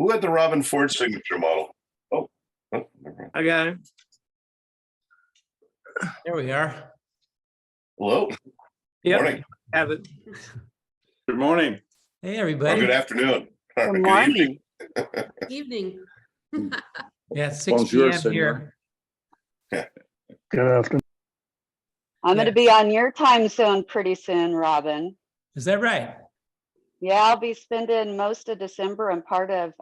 Who had the Robben Ford signature model? Oh, never mind. I got it. There we are. Hello. Yep. Morning. Have it. Good morning. Hey, Or everybody. good afternoon. Or Good good evening. morning. Evening. Yeah, it's 6 Bonjour, p.m. senor. here. Good afternoon. I'm Yeah. going to be on your time zone pretty soon, Robin. Is that right? Yeah, I'll be spending most of December and part of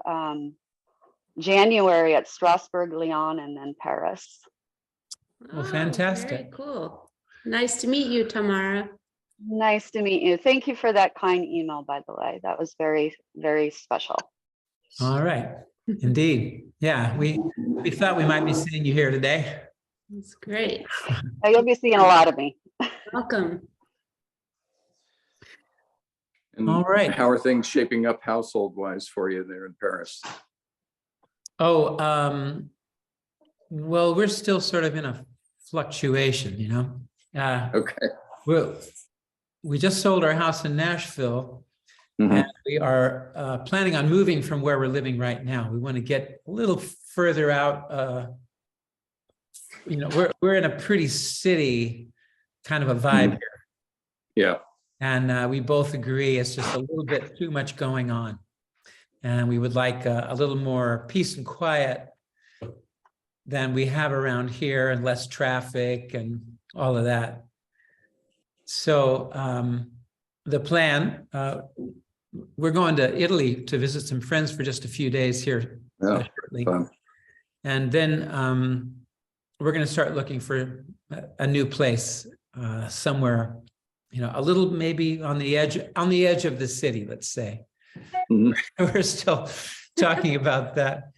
January at Strasbourg, Lyon, and then Paris. Well, Oh, fantastic. Very cool. Nice to meet you, Tamara. Nice to meet you. Thank you for that kind email, by the way. That was very, very special. All right. Indeed. Yeah, we thought we might be seeing you here today. That's great. Now, you'll be seeing a lot of me. Welcome. And All right. How are things shaping up household-wise for you there in Paris? Oh, well, we're still sort of in a fluctuation, you know. Okay. We just sold our house in Nashville, Mhm. and we are planning on moving from where we're living right now. We want to get a little further out. You know, we're in a pretty city kind of a vibe here, Yeah. and we both agree it's just a little bit too much going on, and we would like a little more peace and quiet than we have around here, and less traffic and all of that. So the plan, we're going to Italy to visit some friends for just a few days here shortly. Fun. And then we're going to start looking for a new place somewhere, you know, a little maybe on the edge of the city, let's say. Mhm. We're still talking about that.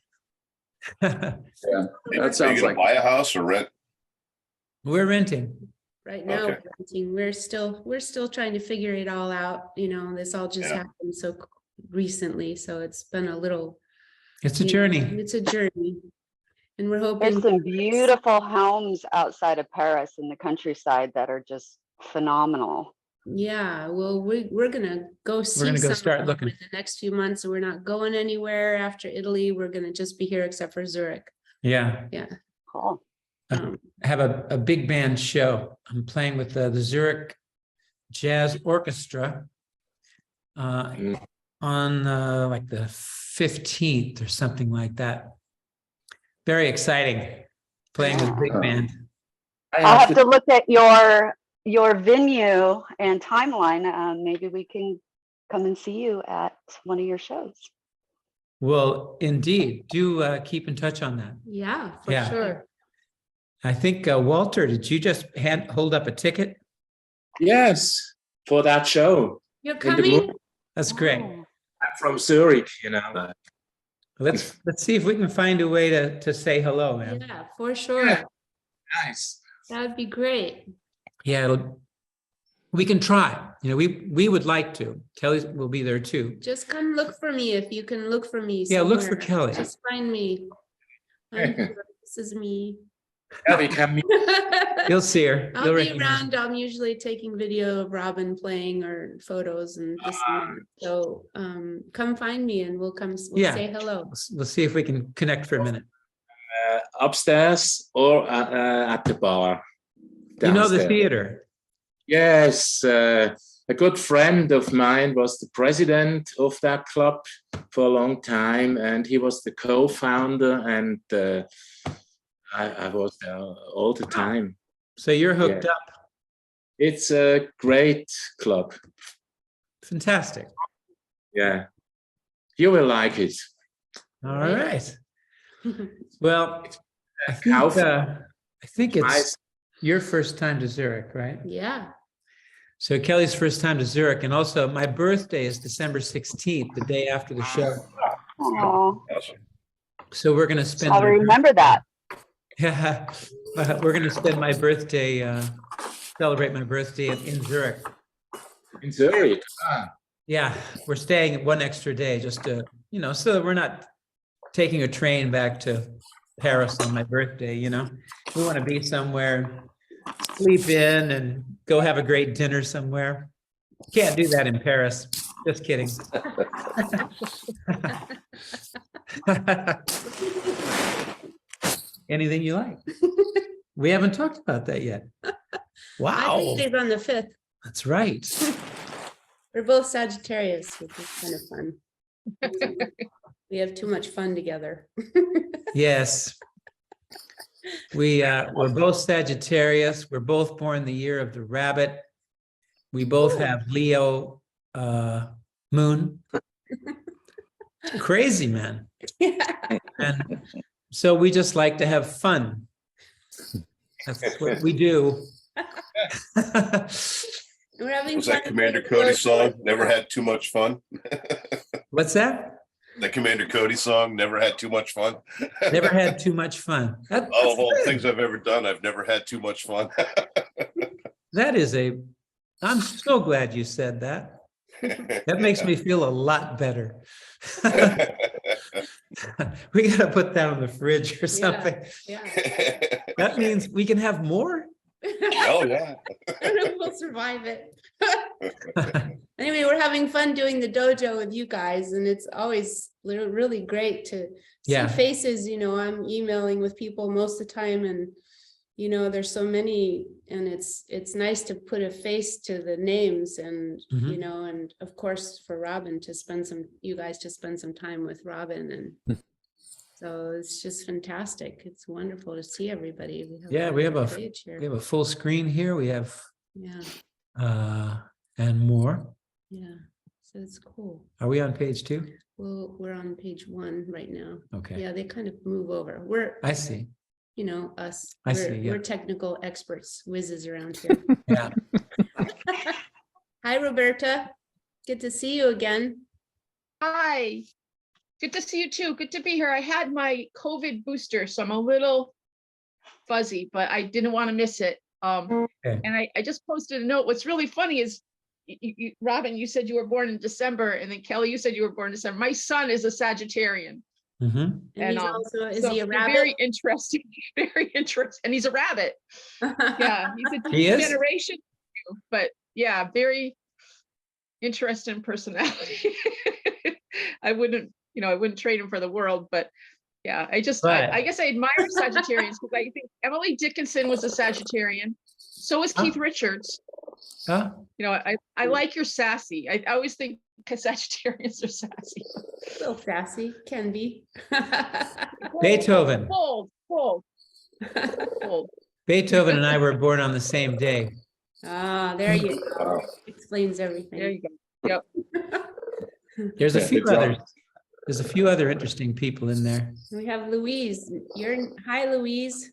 Yeah, Are that sounds you gonna like buy a house or rent? We're renting. Right now, Okay. we're still trying to figure it all out. You know, this all just Yeah. happened so recently, so it's been a little. It's a you know, journey. It's a journey, and we're hoping. There's some beautiful homes outside of Paris in the countryside that are just phenomenal. Yeah, well, we're gonna go see. We're gonna go some start of them looking. in the next few months. We're not going anywhere after Italy. We're gonna just be here except for Zurich. Yeah. Yeah. Cool. Um, I have a big band show. I'm playing with the Zurich Jazz Orchestra on like the 15th or something like that. Very exciting, playing with big band. I'll have to look at your venue and timeline. Maybe we can come and see you at one of your shows. Well, indeed, do keep in touch on that. yeah, for Yeah. sure. I think, Walter, did you just hold up a ticket? Yes, for that show. You're In the coming? mo- That's great. Oh, I'm from Zurich, you know. Let's see if we can find a way to say hello, man. Yeah, for sure. Yeah. Nice. That would be great. Yeah, we can try. You know, we would like to. Kelly will be there too. Just come look for me if you can look for me. Yeah, look for somewhere. Kelly. Just find me. I'm here. This is me. Yeah, we can meet. You'll see her. I'll You'll be recognize her. around. I'm usually taking video of Robin playing or photos and this and that. So come find me and we'll Yeah. say hello. We'll see if we can connect for a minute. Upstairs or at the bar. You know the downstairs. theater. Yes, a good friend of mine was the president of that club for a long time, and he was the co-founder, and I was there all the time. So you're hooked Yeah. up. It's a great club. Fantastic. Yeah, you will like it. All right. Well, I How think it's nice. your first time to Zurich, right? Yeah. So Kelly's first time to Zurich, and also my birthday is December 16th, the day after the show. oh, Awesome. So we're going to spend. I'll remember that. Yeah, we're going to spend my birthday, celebrate my birthday in Zurich. In Zurich. Yeah, we're staying one extra day just to, you know, so that we're not taking a train back to Paris on my birthday, you know. We want to be somewhere, sleep in and go have a great dinner somewhere. Can't do that in Paris. Just kidding. Anything you like. We haven't talked about that yet. My Wow, birthday's on the 5th. that's right. We're both Sagittarius, which is kind of fun. We have too much fun together. Yes. We're both Sagittarius. We're both born the year of the rabbit. We both have Leo moon. Crazy, man. Yeah. And so we just like to have fun. That's what we do. We're having Was fun. that Commander Cody song? Never had too much fun. What's that? The Commander Cody song, never had too much fun. Never had too much fun. Of all the things I've ever done, I've never had too much fun. That is I'm so glad you said that. That makes me feel a lot better. We gotta put that on the fridge or something. Yeah. That means we can have more? Oh, yeah. I don't know if we'll survive it. Anyway, we're having fun doing the dojo with you guys, and it's always really great to see Yeah. faces. You know, I'm emailing with people most of the time, and you know, there's so many, and it's nice to put a face to the names, and Mhm. you know, and of course for Robben to spend you guys to spend some time with Robben, and so it's just fantastic. It's wonderful to see everybody. Yeah, we have a page here. We have a full screen here. We have Yeah, and more. yeah. So it's cool. Are we on page 2? Well, we're on page 1 right now. Okay. Yeah, they kind of move over. We're, I see. you know, us. I we're, see, yeah. We're technical experts, whizzes around here. Yeah. Hi, Roberta. Good to see you again. Hi, good to see you too. Good to be here. I had my COVID booster, so I'm a little fuzzy, but I didn't want to miss it. Okay. And I just posted a note. What's really funny is, Robben, you said you were born in December, and then Kelly, you said you were born in December. My son is a Sagittarian. Mhm. And And, he's also, is so he a they're rabbit? Very interesting, very interesting. And he's a rabbit. Yeah, he's a He is? generation, but yeah, very interesting personality. I wouldn't trade him for the world, but yeah, I guess I admire Sagittarians because I think Emily Dickinson was a Sagittarian. So was Keith Richards. Huh? You know, I like your sassy. I always think Sagittarians are sassy. A little sassy, can be. Beethoven. Bold. Beethoven and I were born on the same day. Ah, there you go. Explains everything. There you go. Yep. There's a Yeah, few good job. others. There's a few other interesting people in there. We have Louise. Hi, Louise.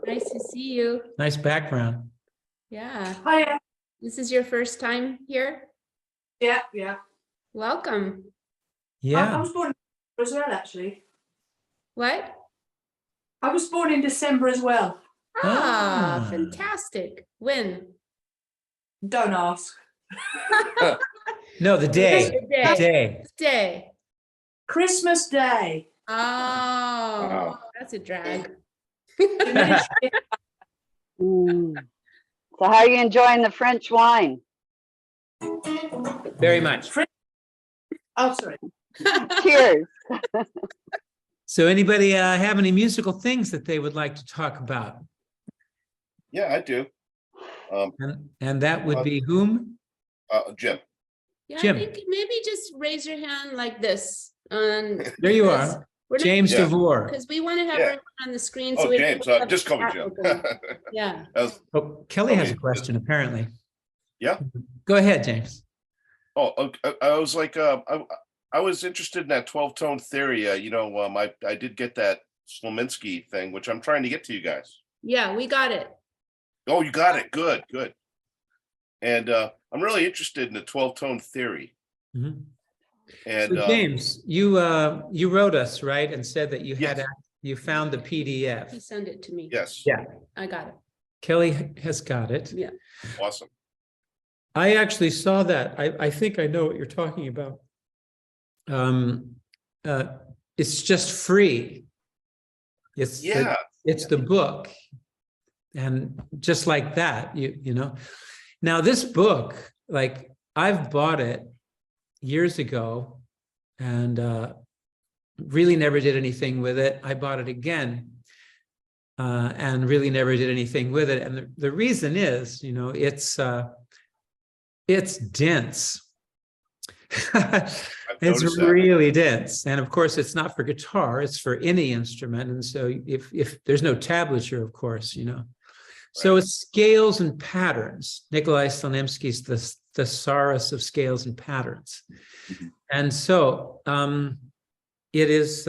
Nice to see you. Nice background. Yeah. Hiya. This is your first time here? Yeah. Welcome. I Yeah. was born in December as well, actually. What? I was born in December as well. Ah. Fantastic. When? Don't ask. No, the day. The The day. Day. Christmas Day. Oh, Wow. that's a drag. Mm. So how are you enjoying the French wine? Very much. Oh, sorry. Cheers. So anybody have any musical things that they would like to talk about? Yeah, I do. And that would be whom? Jim. Yeah, Jim. I think maybe just raise your hand like this. And There you are. James Yeah. DeVore. Because we want to have Yeah. everyone on the screen. Oh, we James, have just call me chat Jim. open. Yeah. Oh, Kelly has a Okay. question, apparently. Yeah. Go ahead, James. I was like, I was interested in that 12-tone theory. I did get that Slominski thing, which I'm trying to get to you guys. Yeah, we got it. Oh, you got it. Good. And I'm really interested in the 12-tone theory. Mhm. And So James, you wrote us, right, and said that you had you found the He PDF. sent it to me. yes, Yeah. I got it. Kelly has got it. Yeah. awesome. I actually saw that. I think I know what you're talking about. It's just free. It's it's the book, and just like that, you know. Now this book, like I've bought it years ago, and really never did anything with it. I bought it again and really never did anything with it. And the reason is, you know, it's dense. It's noticed that. really dense. And of course, it's not for guitar, it's for any instrument. And so if there's no tablature, of course, you know. So Right. it's scales and patterns. Nikolai Stalemski's the thesaurus of scales and patterns. Mhm. And so it is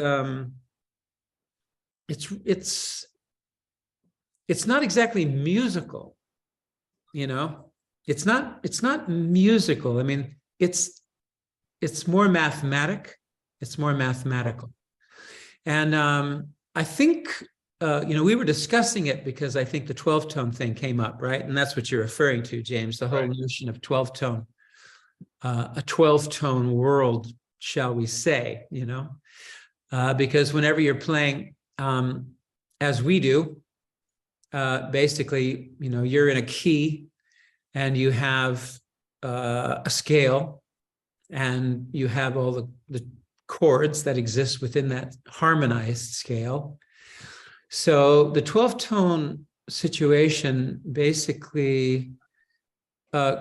it's not exactly musical, you know. It's not musical. I mean, it's more mathematic. It's more mathematical. And I think, you know, we were discussing it because I think the 12-tone thing came up, right? And that's what you're referring to, James, the whole Right. notion of 12-tone, a 12-tone world, shall we say, you know? Because whenever you're playing, as we do, basically, you know, you're in a key and you have a scale, and you have all the chords that exist within that harmonized scale. So the 12-tone situation basically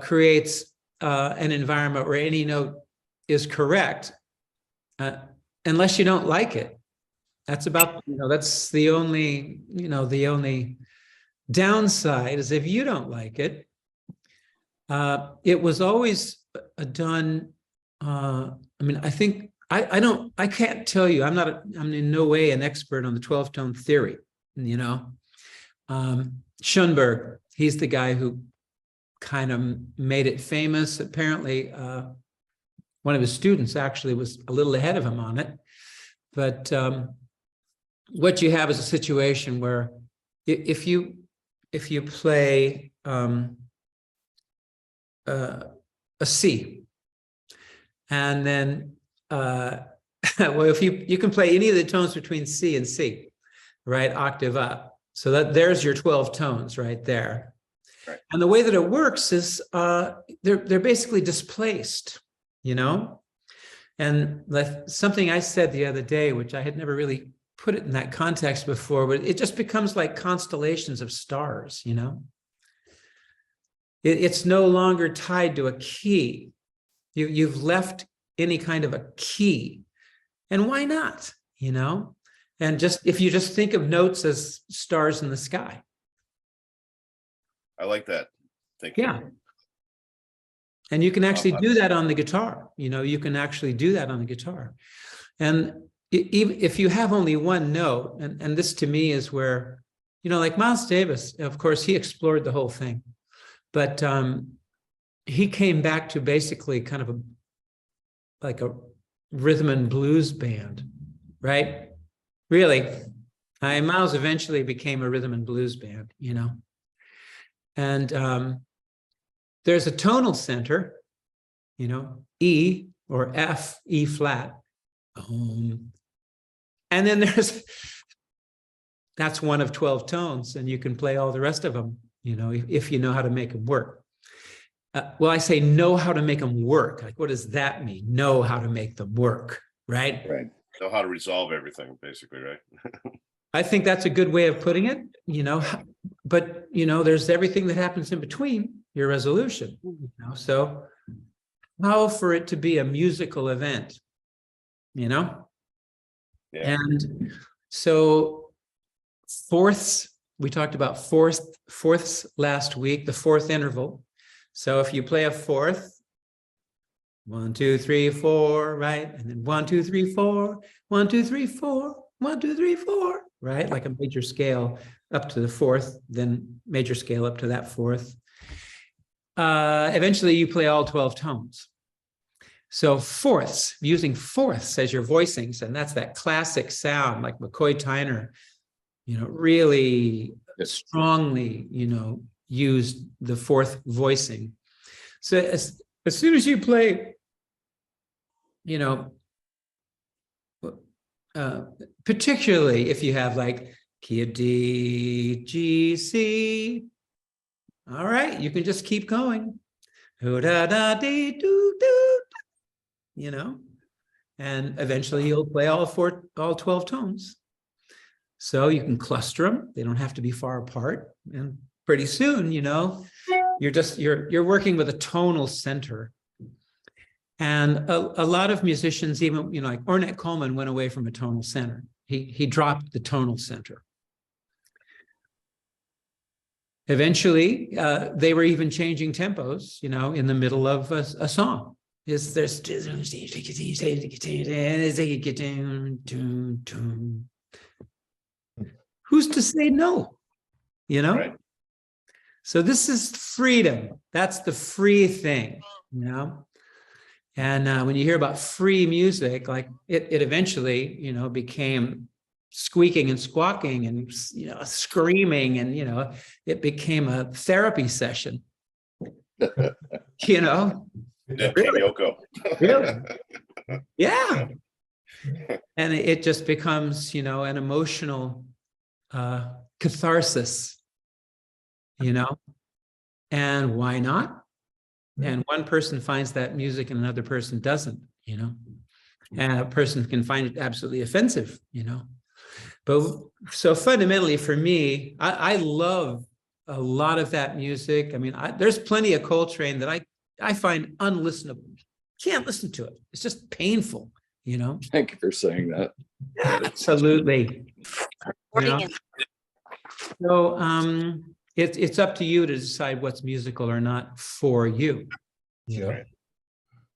creates an environment where any note is correct, unless you don't like it. That's about, you know, that's the only, you know, the only downside is if you don't like it. It was always done. I mean, I think I can't tell you. I'm in no way an expert on the 12-tone theory. You know, Schoenberg, he's the guy who kind of made it famous. Apparently, one of his students actually was a little ahead of him on it. But what you have is a situation where if you play a C, and then well, if you can play any of the tones between C and C, right, octave up, so that there's your 12 tones right there. Right. And the way that it works is they're basically displaced, you know. And something I said the other day, which I had never really put it in that context before, but it just becomes like constellations of stars, you know. It's no longer tied to a key. You've left any kind of a key. And why not, you know? And just if you just think of notes as stars in the sky. I like that. Thank you. Yeah. And you can actually do that on the guitar. You know, you can actually do that on the guitar. And even if you have only one note, and this to me is where, you know, like Miles Davis, of course, he explored the whole thing. But he came back to basically kind of like a rhythm and blues band, right? Really. Miles eventually became a rhythm and blues band, you know. And there's a tonal center, you know, E or F, E flat. And then that's one of 12 tones, and you can play all the rest of them, you know, if you know how to make them work. Well, I say know how to make them work. Like, what does that mean? Know how to make them work, right? Right. Know how to resolve everything, basically, right? I think that's a good way of putting it, you know, but, you know, there's everything that happens in between your resolution, you know, so how for it to be a musical event, you know? Yeah. And so fourths, we talked about fourths last week, the fourth interval. So if you play a fourth, 1, 2, 3, 4, right? And then 1, 2, 3, 4, 1, 2, 3, 4, 1, 2, 3, 4, right? Like a major scale up to the fourth, then major scale up to that fourth. Eventually you play all 12 tones. So fourths, using fourths as your voicings, and that's that classic sound like McCoy Tyner, you know, really strongly, you know, used the fourth voicing. So as soon as you play, you know, particularly if you have like key of D, G, C, all right, you can just keep going. Da, da, dee, doo, doo, you know, And eventually you'll play all 12 tones. So you can cluster them. They don't have to be far apart. And pretty soon, you know, you're working with a tonal center. And a lot of musicians, even, you know, like Ornette Coleman went away from a tonal center. He dropped the tonal center. Eventually, they were even changing tempos, you know, in the middle of a song. Who's to say no, you know? Right. So this is freedom. That's the free thing, you know? And when you hear about free music, like it eventually, you know, became squeaking and squawking and, you know, screaming, and, you know, it became a therapy session, you know? Yeah, Really? Yoko. Really? Yeah. And it just becomes, you know, an emotional catharsis, you know? And why not? And one person finds that music and another person doesn't, you know? And a person can find it absolutely offensive, you know? But so fundamentally for me, I love a lot of that music. I mean, there's plenty of Coltrane that I find unlistenable. Can't listen to it. It's just painful, you know? Thank you for saying that. Absolutely. You know? So it's up to you to decide what's musical or not for you. Yeah.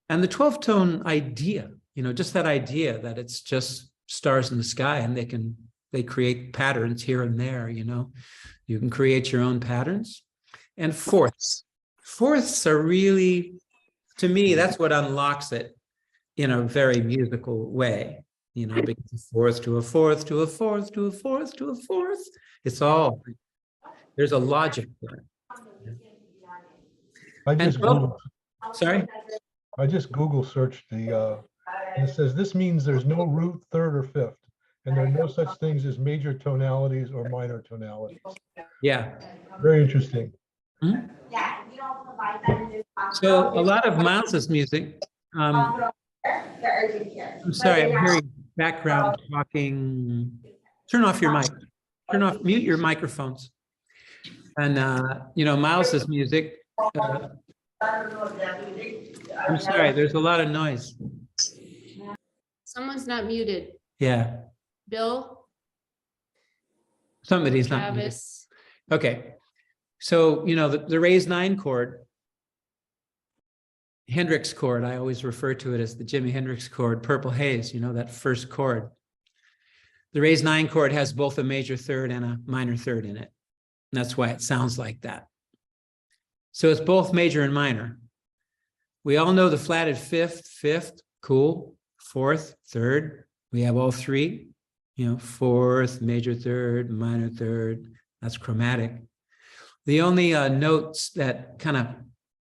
And the 12-tone idea, you know, just that idea that it's just stars in the sky and they create patterns here and there, you know. You can create your own patterns. And fourths. Fourths are really, to me, that's what unlocks it in a very musical way, you know, because a fourth to a fourth to a fourth to a fourth to a fourth. It's all, there's a logic there. I just Google, Sorry? I just Google searched and it says this means there's no root, third, or fifth, and there are no such things as major tonalities or minor tonalities. Yeah. Very interesting. Mm-hmm. So a lot of Miles's music, I'm sorry, I'm hearing background talking. Turn off your mic. Mute your microphones. And, you know, Miles's music, I'm sorry, there's a lot of noise. Someone's not muted. Yeah, Bill, somebody's not muted. Travis. Okay, so, you know, the raised 9 chord, Hendrix chord, I always refer to it as the Jimi Hendrix chord, Purple Haze, you know, that first chord. The raised 9 chord has both a major third and a minor third in it. And that's why it sounds like that. So it's both major and minor. We all know the flatted fifth, cool, fourth, third. We have all three, you know, fourth, major third, minor third. That's chromatic. The only notes that kind of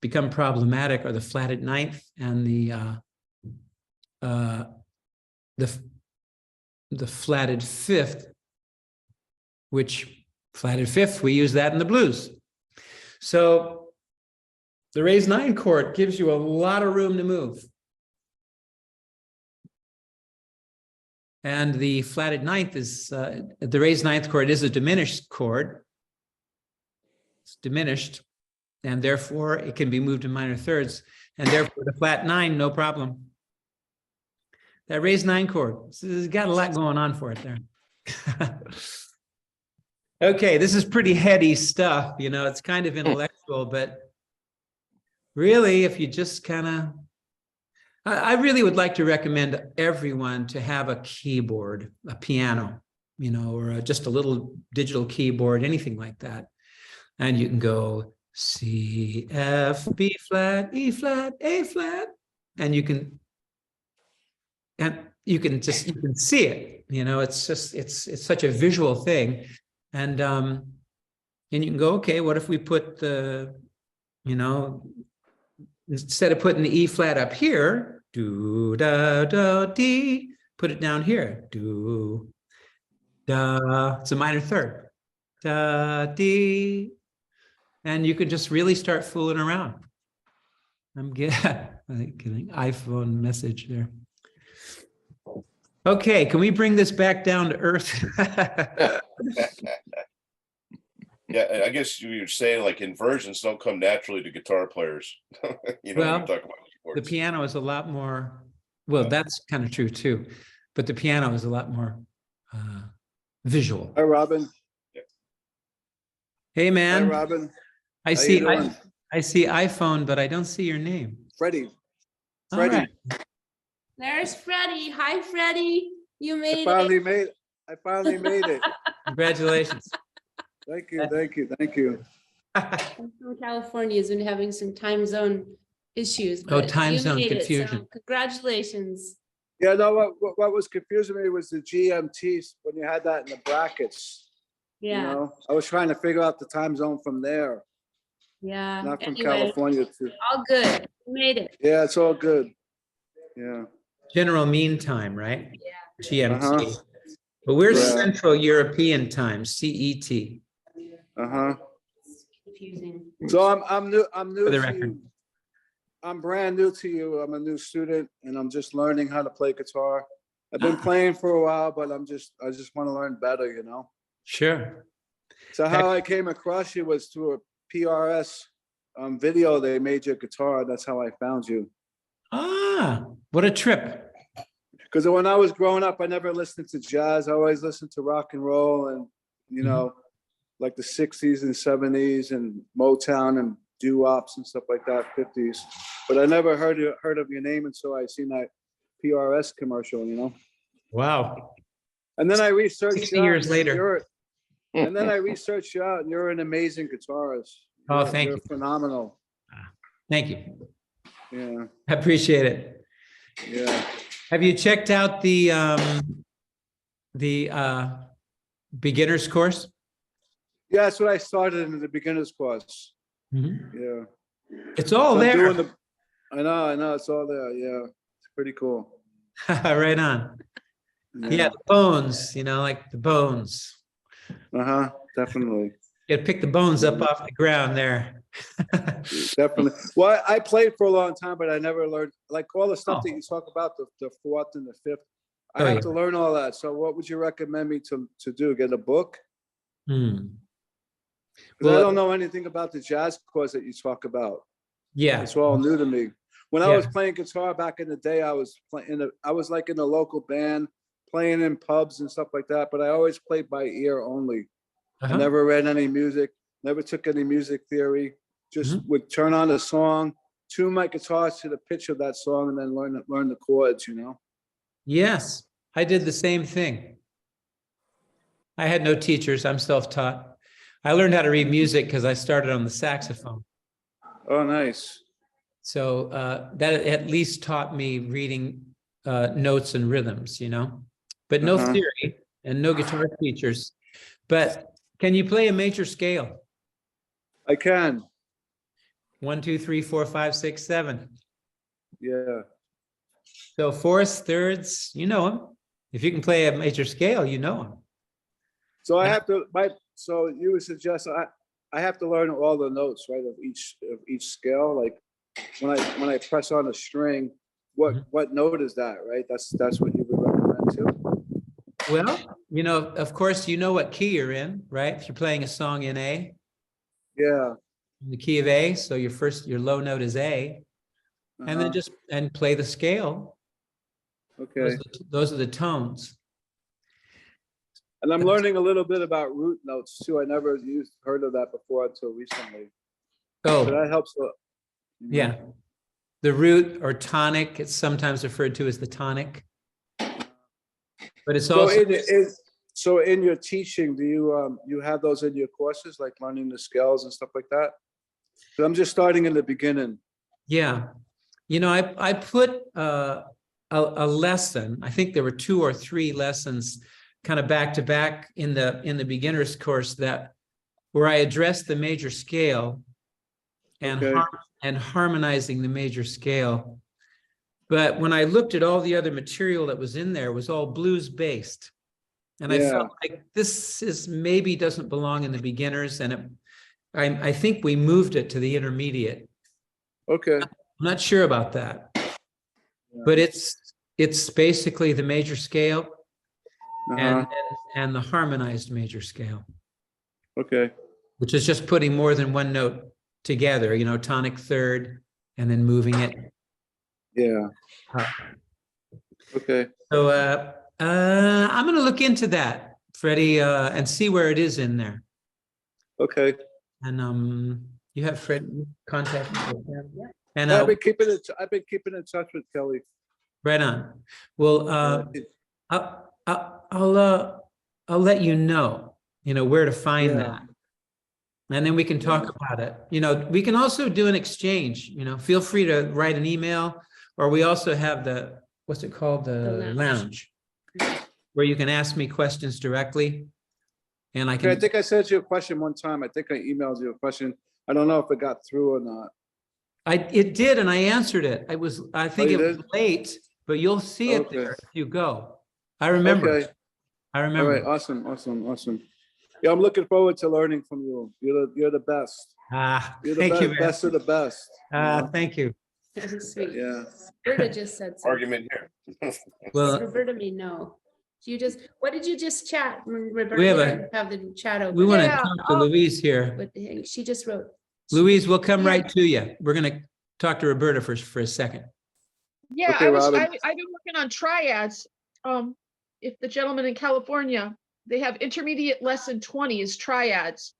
become problematic are the flatted ninth and the flatted fifth, which flatted fifth, we use that in the blues. So the raised 9 chord gives you a lot of room to move. And the flatted ninth is, the raised 9th chord is a diminished chord. It's diminished, and therefore it can be moved in minor thirds. And therefore the flat 9, no problem. That raised 9 chord, it's got a lot going on for it there. Okay, this is pretty heady stuff, you know, it's kind of intellectual, but really, if you just kind of, I really would like to recommend everyone to have a keyboard, a piano, you know, or just a little digital keyboard, anything like that. And you can go C, F, B flat, E flat, A flat, and you can see it, you know, it's just, it's such a visual thing. And you can go, okay, what if we put the, you know, instead of putting the E flat up here, do, da, da, D, put it down here, do, da, it's a minor third, da, D, and you can just really start fooling around. I'm getting an iPhone message there. Okay, can we bring this back down to earth? Yeah, I guess you would say like inversions don't come naturally to guitar players. You know, when Well, you talk about The keyboards. piano is a lot more, well, that's kind of true too, but the piano is a lot more visual. Hi, Robin. Hey, Hi, man, Robin. I How see, you doing? I see iPhone, but I don't see your name. Freddie. All Freddie. right. There's Freddie. Hi, Freddie. You I made it. finally made it. Congratulations. Thank you, thank you, thank you. I'm from California has been having some time zone issues. Oh, but time you zone made it, so confusion. congratulations. Yeah, no, what was confusing me was the GMTs when you had that in the brackets. You Yeah, know, I was trying to figure out the time zone from there, yeah. not from Anyway, California too. all good. You made it. Yeah, it's all good. Yeah. General mean time, right? Yeah. GMT. But we're Yeah. Central European time, CET. Uh-huh. Confusing. So I'm new For the to record. you. I'm brand new to you. I'm a new student and I'm just learning how to play guitar. I've been playing for a while, but I just want to learn better, you know? Sure. So how I came across you was through a PRS video. They made your guitar. That's how I found you. Ah, what a trip. Because when I was growing up, I never listened to jazz. I always listened to rock and roll and, you know, like the 60s and 70s and Motown and doo-wops and stuff like that, 50s. But I never heard of your name until I seen that PRS commercial, you know? Wow. And then I researched 60 you out, years and later. and then I researched you out and you're an amazing guitarist. Oh, You're- thank you're you. phenomenal. Thank you. Yeah, I appreciate it. yeah. Have you checked out the beginner's course? Yeah, that's what I started in the beginner's course. Mhm. Yeah. It's all So I'm there. doing I know, it's all there. Yeah, it's pretty cool. Right on. Yeah, the bones, like the bones. Uh-huh, definitely. You gotta pick the bones up off the ground there. Definitely. Well, I played for a long time, but I never learned, like all the stuff Oh. that you talk about, the fourth and the fifth. I Oh, have yeah. to learn all that. So what would you recommend me to do? Get a book? Hmm. Because I Well, don't know anything about the jazz course that you talk about. Yeah. It's all new to me. When I Yeah. was playing guitar back in the day, I was like in a local band, playing in pubs and stuff like that, but I always played by ear only. I Uh-huh. never read any music, never took any music theory, just Mm-hmm. would turn on a song, tune my guitar to the pitch of that song, and then learn the chords, you know? Yes, I did the same thing. I had no teachers. I'm self-taught. I learned how to read music because I started on the saxophone. Oh, nice. So that at least taught me reading notes and rhythms, but no Uh-huh. theory and no guitar teachers. But can you play a major scale? I can, 1, 2, 3, 4, 5, 6, 7. yeah. So fourths, thirds, you know them. If you can play a major scale, you know them. So I have to, so you would suggest I have to learn all the notes, right, of each scale. Like when I press on a string, what note is that, right? That's what you would recommend too. Well, of course, you know what key you're in, right? If you're playing a song in A, Yeah. in the key of A, so your low note is A, and then Uh-huh. play the scale. Okay. Those are the tones. And I'm learning a little bit about root notes too. I never heard of that before until recently. So Oh, that helps. You know? yeah. The root or tonic, it's sometimes referred to as the tonic. But it's So also, so in your teaching, do you have those in your courses, like learning the scales and stuff like that? 'Cause I'm just starting in the beginning. yeah. I put a lesson, I think there were 2 or 3 lessons kind of back to back in the beginner's course where I addressed the major scale and Okay. and harmonizing the major scale. But when I looked at all the other material that was in there, it was all blues based. And I felt like this maybe doesn't belong in the beginners. And I think we moved it to the intermediate. Okay. I'm not sure about that, but it's basically the major scale Uh-huh. and the harmonized major scale, Okay. which is just putting more than one note together, you know, tonic third, and then moving it Yeah. up. Okay. So I'm going to look into that, Freddie, and see where it is in there. Okay. And you have Fred contact with him? And I've been keeping in touch with Kelly. right on. Well, I'll let you know where to find Yeah. that, and then we can talk about it. We can also do an exchange. Feel free to write an email, or we also have the what's it called, the lounge, where you can ask me questions directly, and I Okay, can. I think I sent you a question one time. I think I emailed you a question. I don't know if it got through or not. It did, and I answered it. I think you it was did? late, but you'll see it Okay. there if you go. I remember. Okay. I All remember. right. Awesome. Yeah, I'm looking forward to learning from you. You're the best. You're the Thank you, man. best of the best. you know? Thank you. That was sweet. Yeah. Roberta just said something. Argument here. Well, Roberta may know. What did you just chat, Roberta? We have have the chat open. we want to Yeah, talk to Louise here. But she just wrote. Louise, we'll come right to you. We're going to talk to Roberta for a second. Yeah, Okay, Robin. I've been working on triads. If the gentleman in California, they have intermediate lesson 20 is triads.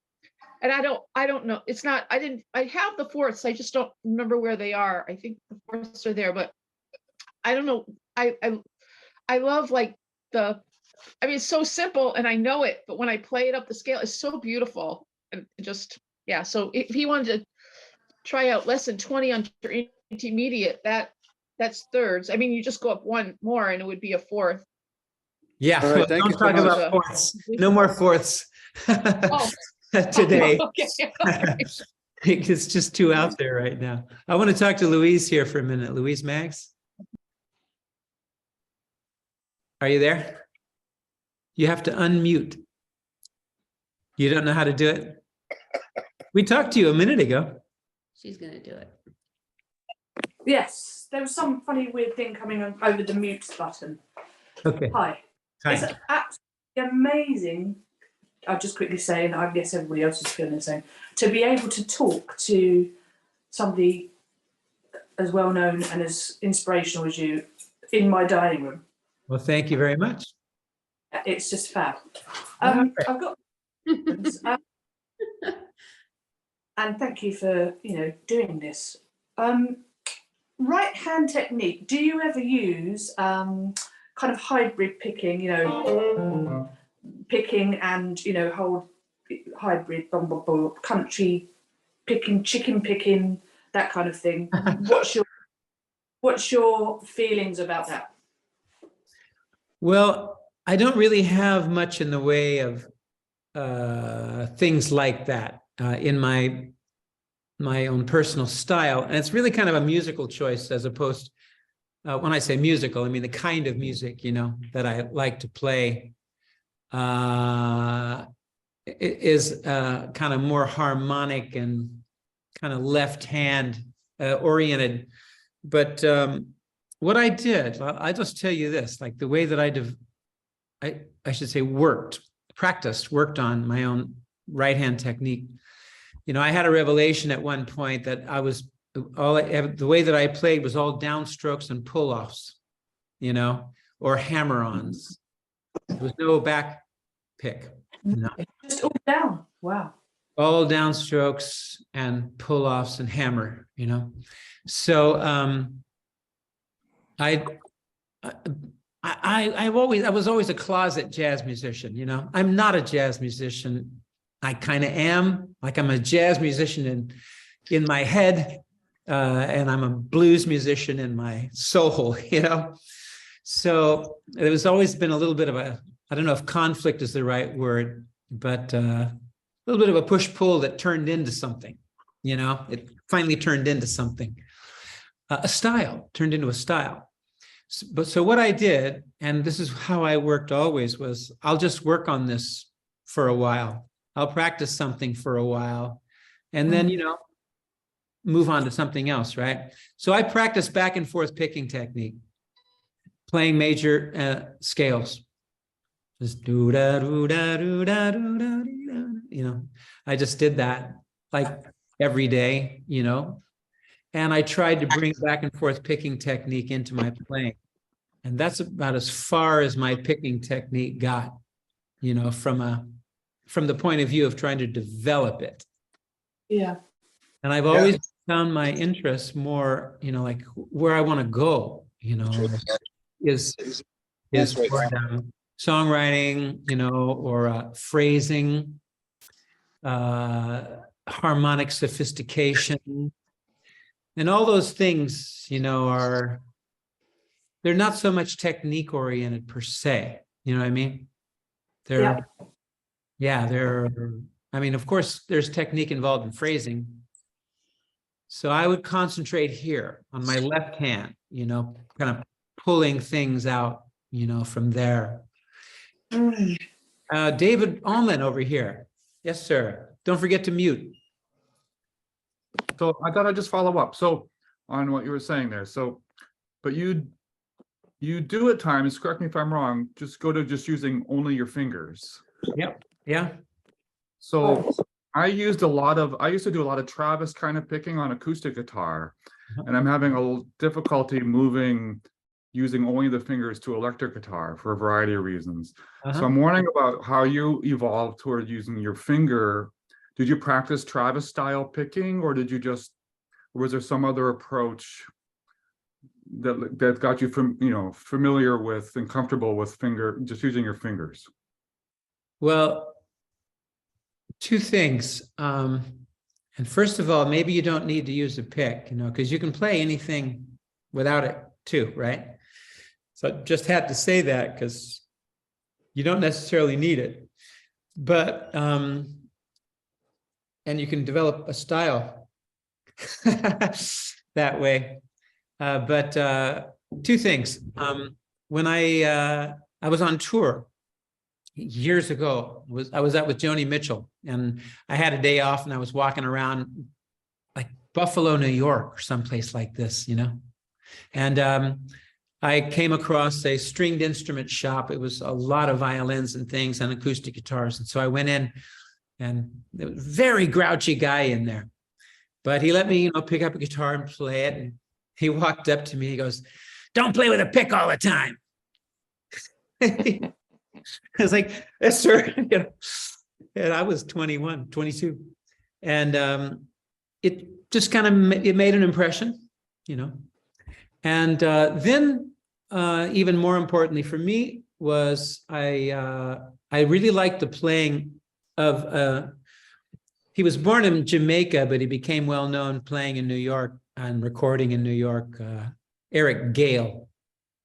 And I don't know. It's not, I have the fourths. I just don't remember where they are. I think the fourths are there, but I don't know. I love it's so simple and I know it, but when I play it up the scale, it's so beautiful. And just, yeah. So if he wanted to try out lesson 20 on intermediate, that's thirds. I mean, you just go up one more and it would be a fourth. Yeah, All right, thank don't you so talk much. about fourths. No more fourths today. Okay. It's just too out there right now. I want to talk to Louise here for a minute. Louise Maggs? Are you there? You have to unmute. You don't know how to do it? We talked to you a minute ago. She's going to do it. Yes, there was some funny weird thing coming over the mute button. Okay. Hi. It's Hi. absolutely amazing. I'll just quickly say, and I guess everybody else is feeling the same, to be able to talk to somebody as well known and as inspirational as you in my dining room. Well, thank you very much. It's just fab. All I've got and thank you for doing this. Right hand technique. Do you ever use kind of hybrid picking? Picking and whole hybrid country picking, chicken picking, that kind of thing. What's your feelings about that? Well, I don't really have much in the way of things like that in my own personal style. And it's really kind of a musical choice as opposed, when I say musical, I mean the kind of music, that I like to play is kind of more harmonic and kind of left hand oriented. But what I did, I'll just tell you this, like the way that I should say worked on my own right hand technique. I had a revelation at one point that the way that I played was all downstrokes and pull-offs, or hammer-ons. There was no back pick. Just all down. Wow. All downstrokes and pull-offs and hammer, So I was always a closet jazz musician, I'm not a jazz musician. I kind of am, like I'm a jazz musician in my head, and I'm a blues musician in my soul, So there's always been a little bit of I don't know if conflict is the right word, but a little bit of a push-pull that turned into something, it finally turned into something. A style, turned into a style. So what I did, and this is how I worked always, was I'll just work on this for a while. I'll practice something for a while and then, move on to something else, right? So I practice back and forth picking technique. playing major scales. Just do da do da do da do da, you know. I just did that like every day, you know. And I tried to bring back and forth picking technique into my playing. And that's about as far as my picking technique got, you know, from the point of view of trying to develop it. Yeah. And I've always found my interest more, you know, like where I want to go, you know, is toward, songwriting, you know, or phrasing, harmonic sophistication, and all those things, you know, they're not so much technique oriented per se. You know what I mean? I mean, of course, there's technique involved in phrasing. So I would concentrate here on my left hand, you know, kind of pulling things out, you know, from there. David Allman over here. Yes, sir. Don't forget to mute. So I thought I'd just follow up. So on what you were saying there. So, but you do at times, correct me if I'm wrong, just go to just using only your fingers. Yep. Yeah. So I used to do a lot of Travis kind of picking on acoustic guitar, and I'm having a little difficulty using only the fingers to electric guitar for a variety of reasons. So I'm wondering about how you evolved toward using your finger. Did you practice Travis style picking, or was there some other approach that got you familiar with and comfortable with just using your fingers? Well, two things. And first of all, maybe you don't need to use a pick, you know, because you can play anything without it too, right? So I just had to say that because you don't necessarily need it. But, and you can develop a style that way. But two things. When I was on tour years ago, I was out with Joni Mitchell, and I had a day off, and I was walking around like Buffalo, New York, or someplace like this, you know. And I came across a stringed instrument shop. It was a lot of violins and things and acoustic guitars. And so I went in, and there was a very grouchy guy in there, but he let me, you know, pick up a guitar and play it. And he walked up to me, he goes, "Don't play with a pick all the time." I was like, "Yes, sir." You know, and I was 21, 22. And it just kind of, it made an impression, you know. And then even more importantly for me was I really liked the playing of, he was born in Jamaica, but he became well known playing in New York and recording in New York, Eric Gale,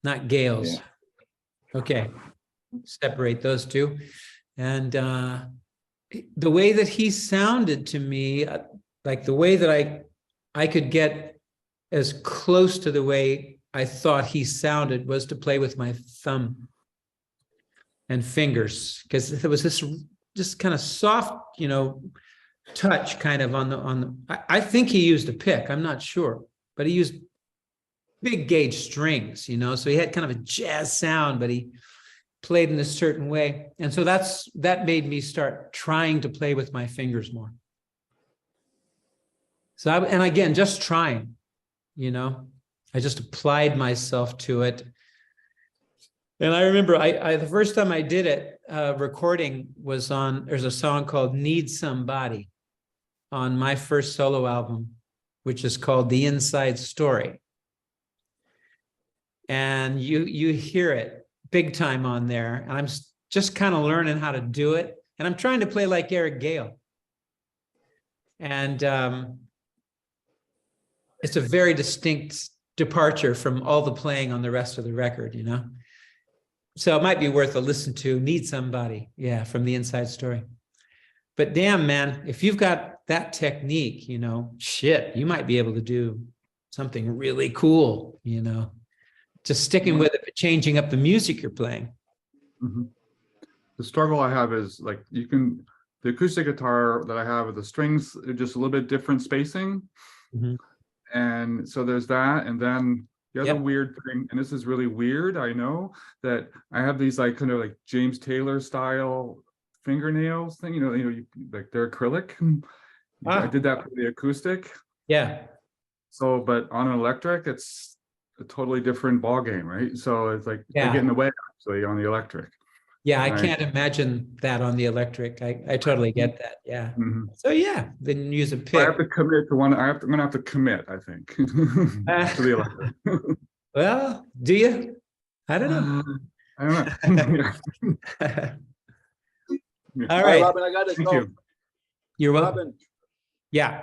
not Gales. Yeah. Okay, separate those two. And the way that he sounded to me, like the way that I could get as close to the way I thought he sounded was to play with my thumb and fingers, because there was this just kind of soft, you know, touch kind of on the I think he used a pick, I'm not sure, but he used big gauge strings, you know, so he had kind of a jazz sound, but he played in a certain way. And so that made me start trying to play with my fingers more. So and again, just trying, you know, I just applied myself to it. And I remember the first time I did it, recording was there's a song called "Need Somebody" on my first solo album, which is called "The Inside Story." And you hear it big time on there. And I'm just kind of learning how to do it. And I'm trying to play like Eric Gale. And it's a very distinct departure from all the playing on the rest of the record, you know? So it might be worth a listen to. "Need Somebody," yeah, from "The Inside Story." But damn, man, if you've got that technique, you know, shit, you might be able to do something really cool, you know, just sticking with it, but changing up the music you're playing. Mm-hmm. The struggle I have is like, the acoustic guitar that I have with the strings are just a little bit different spacing. Mm-hmm. And so there's that. And then The other weird thing, and this is really weird, I know, that I have these like kind of like James Taylor style fingernails thing, like they're acrylic. I did that for the acoustic. Yeah. So, but on an electric, it's a totally different ball game, right? So it's like they Yeah. get in the way actually on the electric. Yeah, I Right. can't imagine that on the electric. I totally get that. Yeah. Mhm. So yeah, then use a I have pick. to commit to one. I'm gonna have to commit, I think, to the electric. Well, do you? I don't know. I don't know. All All right, right. Robin, I gotta Thank go. you. You're welcome. Robin, Yeah.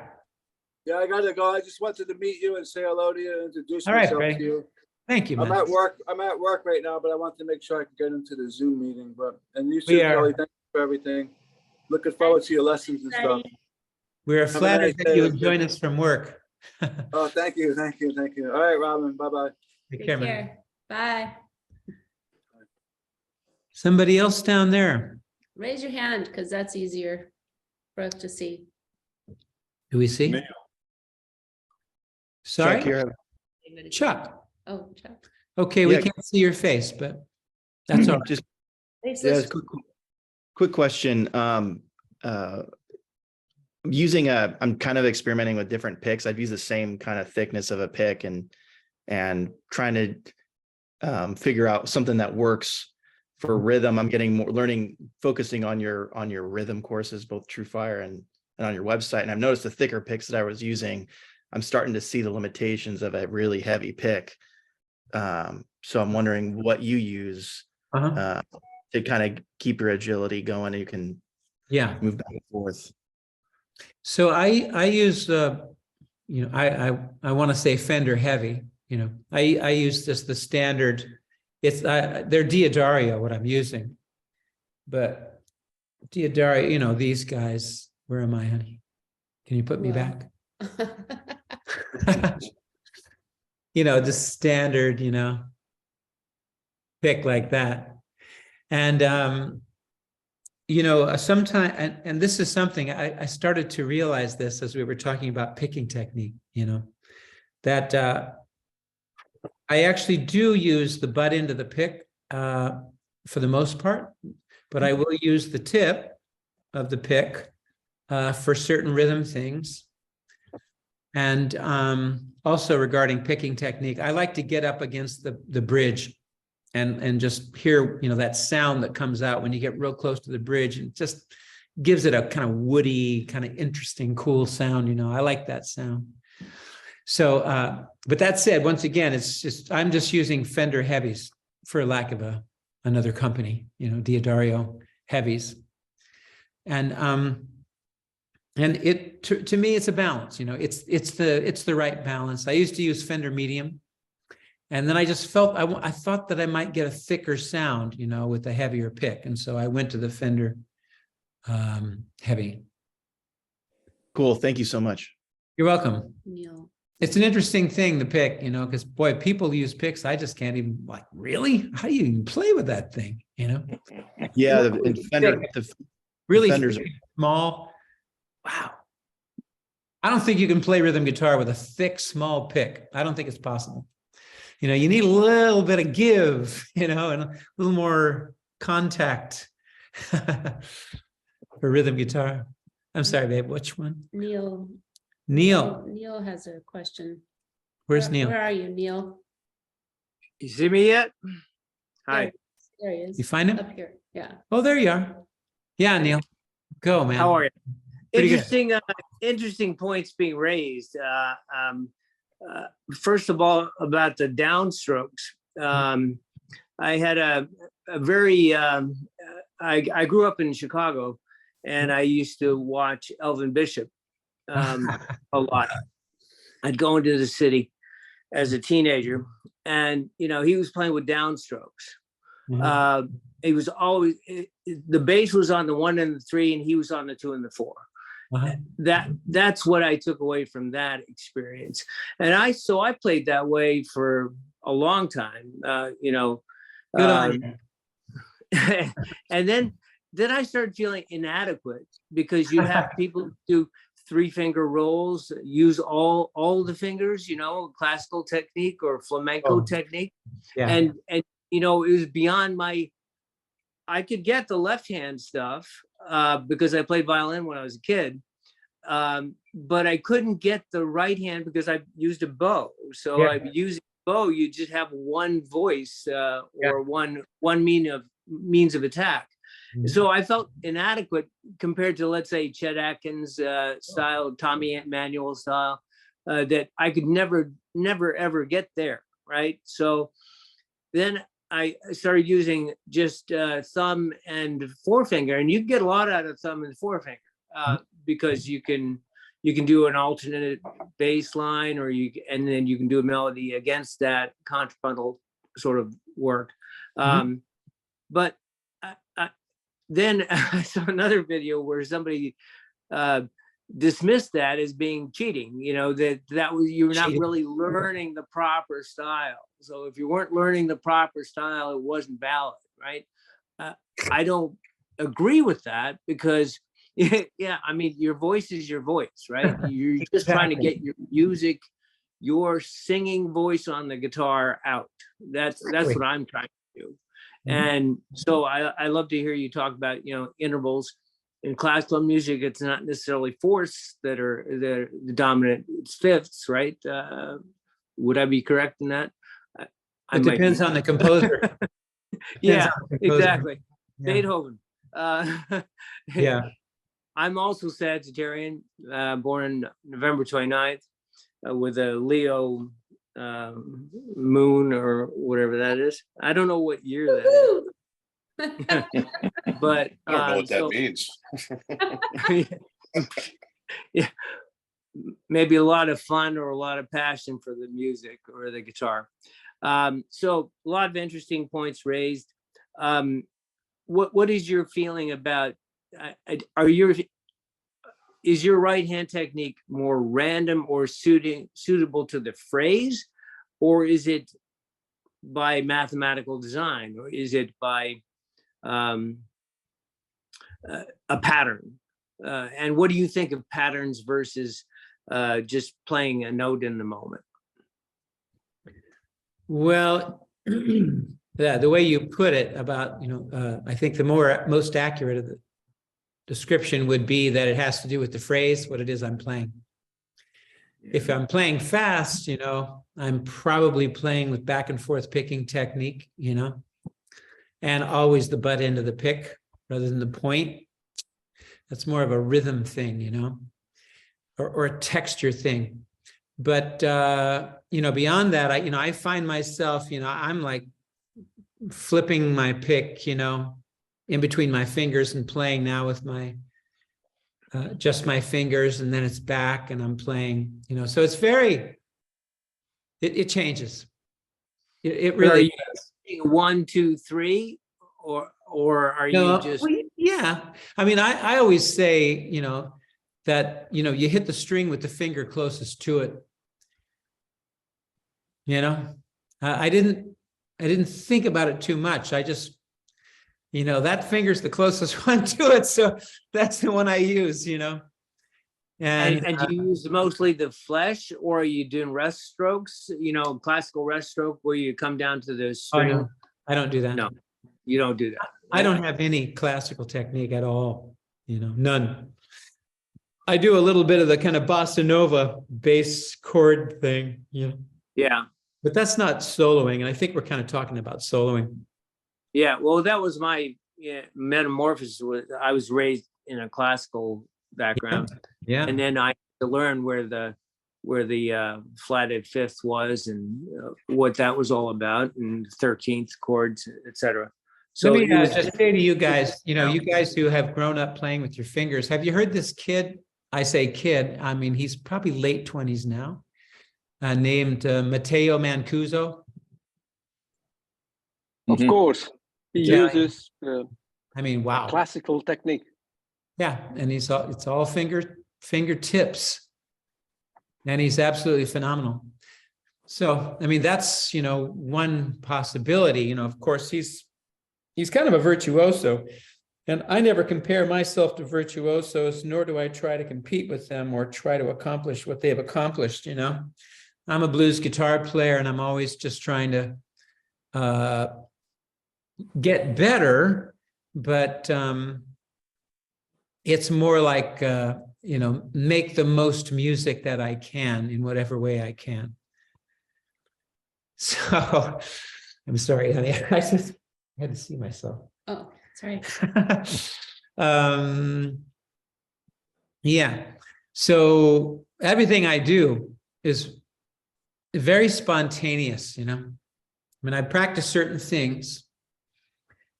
yeah, I gotta go. I just wanted to meet you and say hello to you and introduce All right, myself Freddie. to you. Thank you, I'm man. at work. I'm at work right now, but I want to make sure I can get into the Zoom meeting. And you We too, are- Kelly. Thank you for everything. Looking forward to your lessons and stuff. We're Have a flattered nice that day, you would everybody. join us from work. Oh, thank you, thank you, thank you. All right, Robin. Bye-bye. Take Take care, man. care. Bye. Somebody else down there. Raise your hand because that's easier for us to see. Do we see? Me. Sorry, Chuck. Oh, Chuck. Okay, we Yeah. can't see your face, but that's all right. Just Raise yeah, this- quick question. I'm kind of experimenting with different picks. I've used the same kind of thickness of a pick and trying to figure out something that works for rhythm. I'm getting more focusing on your rhythm courses, both TrueFire and on your website. And I've noticed the thicker picks that I was using, I'm starting to see the limitations of a really heavy pick. So I'm wondering what you use to kind of keep your agility going. You can move back and forth. So I use I want to say Fender heavy. I use just the standard. It's they're Diodario what I'm using, but Diodario. These guys. Where am I, honey? Can you put me back? The standard. Pick like that, and sometimes, and this is something I started to realize this as we were talking about picking technique, that I actually do use the butt end of the pick for the most part, but I will use the tip of the pick for certain rhythm things. And also regarding picking technique, I like to get up against the bridge and just hear, that sound that comes out when you get real close to the bridge, and it just gives it a kind of woody, kind of interesting, cool sound. I like that sound. So, but that said, once again, I'm just using Fender heavies for lack of another company, Diodario heavies. And it to me, it's a balance, it's the right balance. I used to use Fender medium. And then I just felt, I thought that I might get a thicker sound, with a heavier pick. And so I went to the Fender heavy. Cool. Thank you so much. You're welcome. Neil. It's an interesting thing to pick, because boy, people use picks. I just can't even really? How do you even play with that thing? Yeah. The Really Fenders thick, small. Wow. I don't think you can play rhythm guitar with a thick, small pick. I don't think it's possible. You need a little bit of give, and a little more contact for rhythm guitar. I'm sorry, babe, which one? Neil. Neil. Neil has a question. Where's Neil? Where are you, Neil? You see me yet? Hi. There he is. You find him? Up here. Yeah. Oh, there you are. Yeah, Neil. Go, man. How are you? Pretty good. Interesting points being raised. First of all, about the downstrokes. I had a very, I grew up in Chicago, and I used to watch Elvin Bishop a lot. I'd go into the city as a teenager, and he was playing with downstrokes. He was always, the bass was on the 1 and the 3, and he was on the 2 and the 4. That's what I took away from that experience. And I played that way for a long time, Good on you. and then I started feeling inadequate because you have people do 3-finger rolls, use all the fingers, you know, classical technique or flamenco technique. Yeah. And you know, it was beyond my, I could get the left hand stuff because I played violin when I was a kid. But I couldn't get the right hand because I used a bow. So Yeah. I using a bow, you just have one voice or one means of attack. So I felt inadequate compared to, let's say, Chet Atkins style, Tommy Emmanuel style, that I could never ever get there, right? So then I started using just thumb and forefinger, and you get a lot out of thumb and forefinger because you can do an alternate bass line, or and then you can do a melody against that contrapuntal sort of work. But then I saw another video where somebody dismissed that as being cheating. You know, that was, you were not really learning the proper style. So if you weren't learning the proper style, it wasn't valid, right? I don't agree with that because, yeah, I mean, your voice is your voice, right? You're just trying to get your music, your singing voice on the guitar out. That's what I'm trying to do. And so I love to hear you talk about, you know, intervals. In classical music, it's not necessarily fourths that are the dominant, it's fifths, right? Would I be correct in that? It depends on the composer. Yeah, the composer. Exactly. Yeah. Beethoven. Yeah. I'm also Sagittarian, born on November 29th with a Leo moon or whatever that is. I don't know what year that is. But I don't know what that means. Yeah, maybe a lot of fun or a lot of passion for the music or the guitar. So a lot of interesting points raised. What is your feeling about? Is your right hand technique more random or suitable to the phrase, or is it by mathematical design, or is it by a pattern? And what do you think of patterns versus just playing a note in the moment? Well, yeah, the way you put it about, you know, I think the most accurate of the description would be that it has to do with the phrase, what it is I'm playing. If I'm playing fast, you know, I'm probably playing with back and forth picking technique, you know, and always the butt end of the pick rather than the point. That's more of a rhythm thing, you know, or a texture thing. But, you know, beyond that, I find myself, you know, I'm like flipping my pick, you know, in between my fingers and playing now with my, just my fingers, and then it's back and I'm playing, you know, so it's it changes. It really does. 1, 2, 3, or are you just? Well, yeah, I mean, I always say, you know, that, you know, you hit the string with the finger closest to it. You know, I didn't think about it too much. I just, you know, that finger's the closest one to it, so that's the one I use, you know. And do you use mostly the flesh, or are you doing rest strokes? You know, classical rest stroke where you come down to the string. no, I don't do that. No, you don't do that. I don't have any classical technique at all, you know, none. I do a little bit of the kind of bossa nova bass chord thing, you know. Yeah. But that's not soloing, and I think we're kind of talking about soloing. Yeah, well, that was my metamorphosis. I was raised in a classical background, Yeah. and then I had to learn where the flatted fifth was and what that was all about, and 13th chords, etc. So let me just say to you guys, you know, you guys who have grown up playing with your fingers, have you heard this kid? I say kid, I mean, he's probably late 20s now, named Matteo Mancuso. Of course, he uses I mean, wow, classical technique. Yeah, and it's all fingertips, and he's absolutely phenomenal. So, I mean, that's, you know, one possibility. You know, of course, he's kind of a virtuoso, And I never compare myself to virtuosos, nor do I try to compete with them or try to accomplish what they have accomplished, you know. I'm a blues guitar player, and I'm always just trying to get better, but it's more like, you know, make the most music that I can in whatever way I can. So I'm sorry, honey, I just had to see myself. Oh, sorry. Yeah, so everything I do is very spontaneous, you know. I mean, I practice certain things,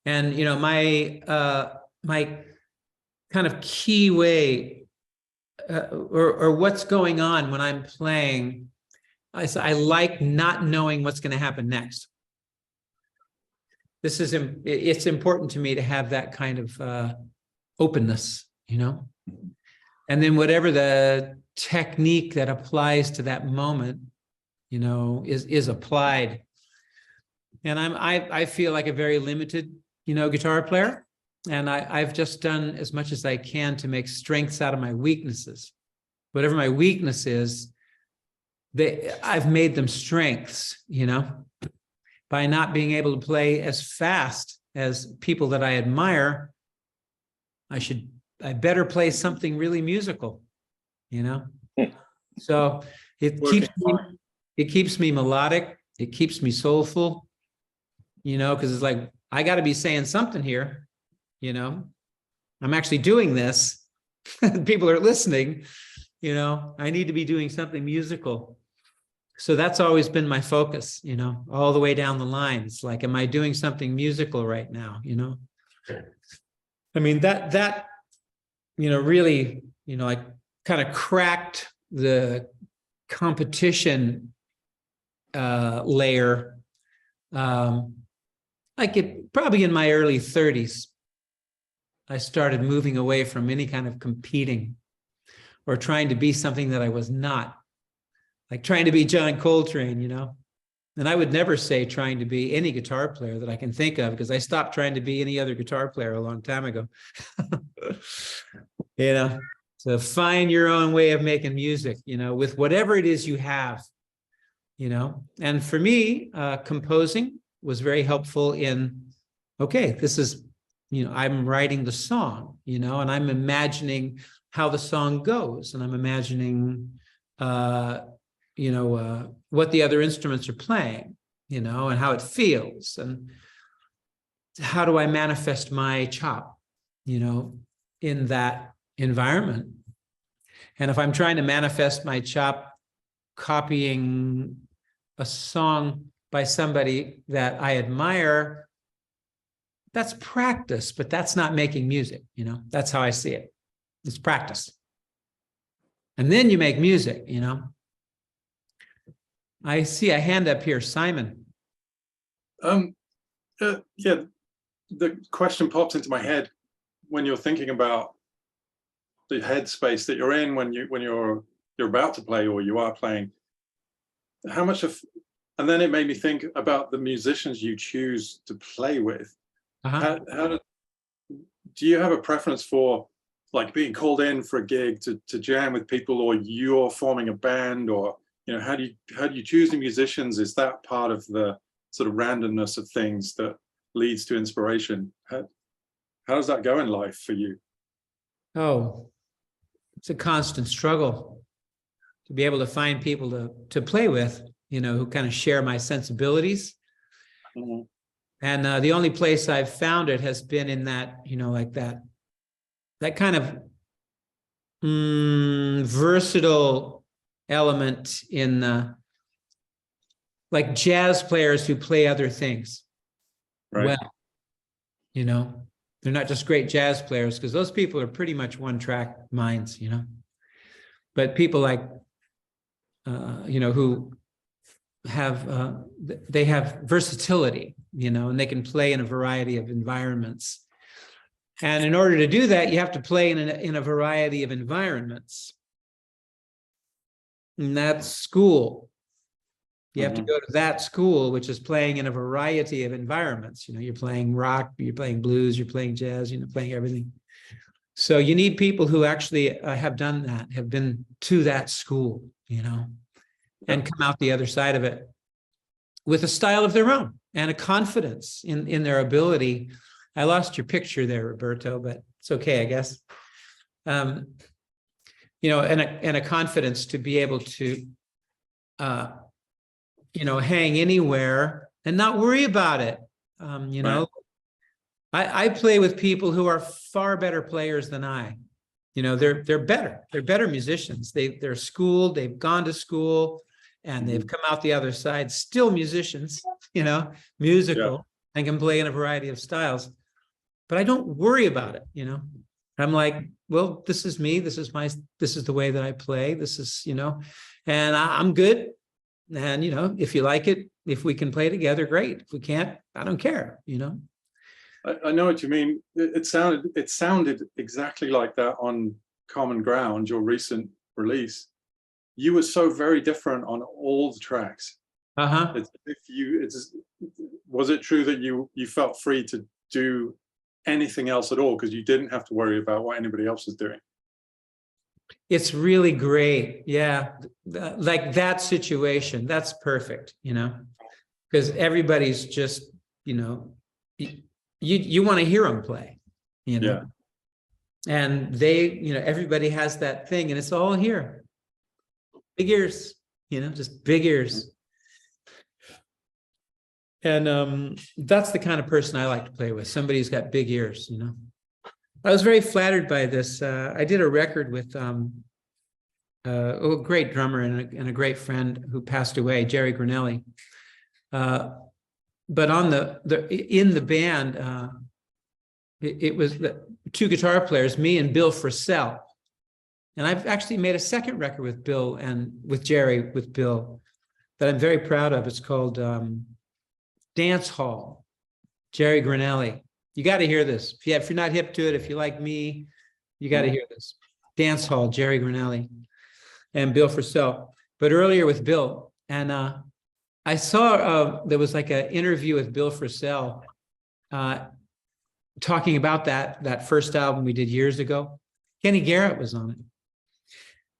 and you know, my kind of key way or what's going on when I'm playing, I like not knowing what's going to happen next. It's important to me to have that kind of openness, you know. And then whatever the technique that applies to that moment, you know, is applied. And I feel like a very limited, you know, guitar player. And I've just done as much as I can to make strengths out of my weaknesses. Whatever my weakness is, I've made them strengths, you know, by not being able to play as fast as people that I admire. I better play something really musical, you know? So it keeps me melodic. It keeps me soulful, you know, because it's like, I got to be saying something here, you know? I'm actually doing this. People are listening, you know? I need to be doing something musical. So that's always been my focus, you know, all the way down the line. It's like, am I doing something musical right now, you know? I mean, that you know, really, you know, I kind of cracked the competition layer, probably in my early 30s. I started moving away from any kind of competing or trying to be something that I was not, like trying to be John Coltrane, you know. And I would never say trying to be any guitar player that I can think of, because I stopped trying to be any other guitar player a long time ago. You know, so find your own way of making music, you know, with whatever it is you have, you know. And for me, composing was very helpful in, okay, this is, you know, I'm writing the song, you know, and I'm imagining how the song goes, and I'm imagining, you know, what the other instruments are playing, you know, and how it feels, and how do I manifest my chop, you know, in that environment. And if I'm trying to manifest my chop copying a song by somebody that I admire, that's practice, but that's not making music, you know. That's how I see it. It's practice. And then you make music, you know. I see a hand up here, Simon. Yeah, the question pops into my head when you're thinking about the headspace that you're in when you're about to play or you are playing. How much of, and then it made me think about the musicians you choose to play with. How do you have a preference for, like, being called in for a gig to jam with people, or you're forming a band, or, you know, how do you choose the musicians? Is that part of the sort of randomness of things that leads to inspiration? How does that go in life for you? Oh, it's a constant struggle to be able to find people to play with, you know, who kind of share my sensibilities. Mm-hmm. And the only place I've found it has been in that, you know, like that kind of versatile element in like jazz players who play other things. Right. Well, you know, they're not just great jazz players, because those people are pretty much one-track minds, you know. But people like, you know, who have, they have versatility, you know, and they can play in a variety of environments. And in order to do that, you have to play in a variety of environments. And that's school. You have to go to that school, which is playing in a variety of environments. You know, you're playing rock, you're playing blues, you're playing jazz, you know, playing everything. So you need people who actually have done that, have been to that school, you know, and come out the other side of it with a style of their own and a confidence in their ability. I lost your picture there, Roberto, but it's okay, I guess. You know, and a confidence to be able to, you know, hang anywhere and not worry about it. You know, I play with people who are far better players than I. You know, they're better musicians. They're schooled, they've gone to school, and they've come out the other side, still musicians, you know, musical, and can play in a variety of styles. But I don't worry about it, you know. I'm like, well, this is me, this is the way that I play, this is, you know, and I'm good. And, you know, if you like it, if we can play together, great. If we can't, I don't care, you know. I know what you mean. It sounded exactly like that on Common Ground, your recent release. You were so very different on all the tracks. Was it true that you felt free to do anything else at all because you didn't have to worry about what anybody else was doing? It's really great. Yeah. Like that situation, that's perfect, you know, because everybody's just, you know, you want to hear them play, you know, and they, you know, everybody has that thing and it's all here. Big ears, you know, just big ears. And that's the kind of person I like to play with, somebody who's got big ears, you know. I was very flattered by this. I did a record with a great drummer and a great friend who passed away, Jerry Granelli. But on in the band, it was the two guitar players, me and Bill Frisell. And I've actually made a second record with Bill and with Jerry, with Bill, that I'm very proud of. It's called Dance Hall, Jerry Granelli. You got to hear this. If you're not hip to it, if you like me, you got to hear this. Dance Hall, Jerry Granelli and Bill Frisell. But earlier with Bill, and I saw there was like an interview with Bill Frisell talking about that first album we did years ago. Kenny Garrett was on it.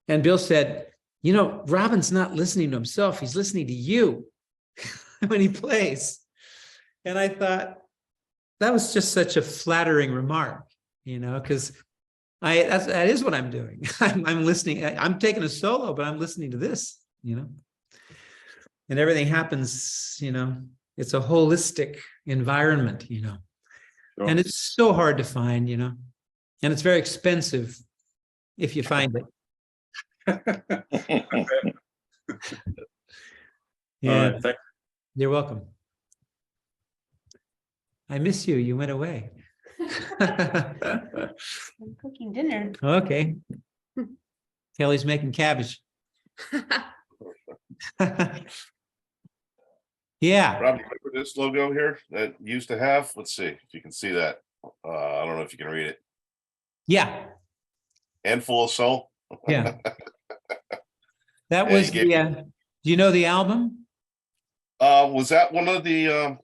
And Bill said, you know, Robben's not listening to himself. He's listening to you when he plays. And I thought, that was just such a flattering remark, you know, because that is what I'm doing. I'm listening. I'm taking a solo, but I'm listening to this, you know. And everything happens, you know, it's a holistic environment, you know. Sure. And it's so hard to find, you know, and it's very expensive if you find it. Yeah, right, you're welcome. I miss you. You went away. I'm cooking dinner. Okay. Kelly's making cabbage. Yeah. Rob, remember this logo here that you used to have? Let's see if you can see that. I don't know if you can read it. Yeah. And Full of Soul. Yeah. That was the, do you know the album? Was that one of the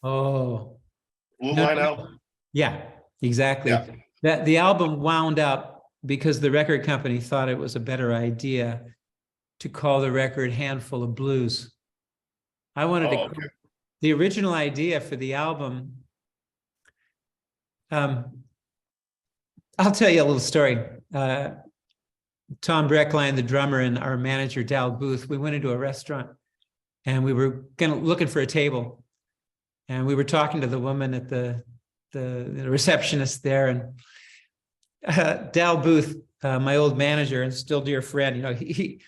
Blue Line album? Yeah, exactly. Yeah. That the album wound up because the record company thought it was a better idea to call the record Handful of Blues. I wanted to, the original idea for the album, I'll tell you a little story. Tom Breckline, the drummer, and our manager, Dal Booth, we went into a restaurant and we were looking for a table. And we were talking to the woman at the receptionist there, and Dal Booth, my old manager and still dear friend, you know, he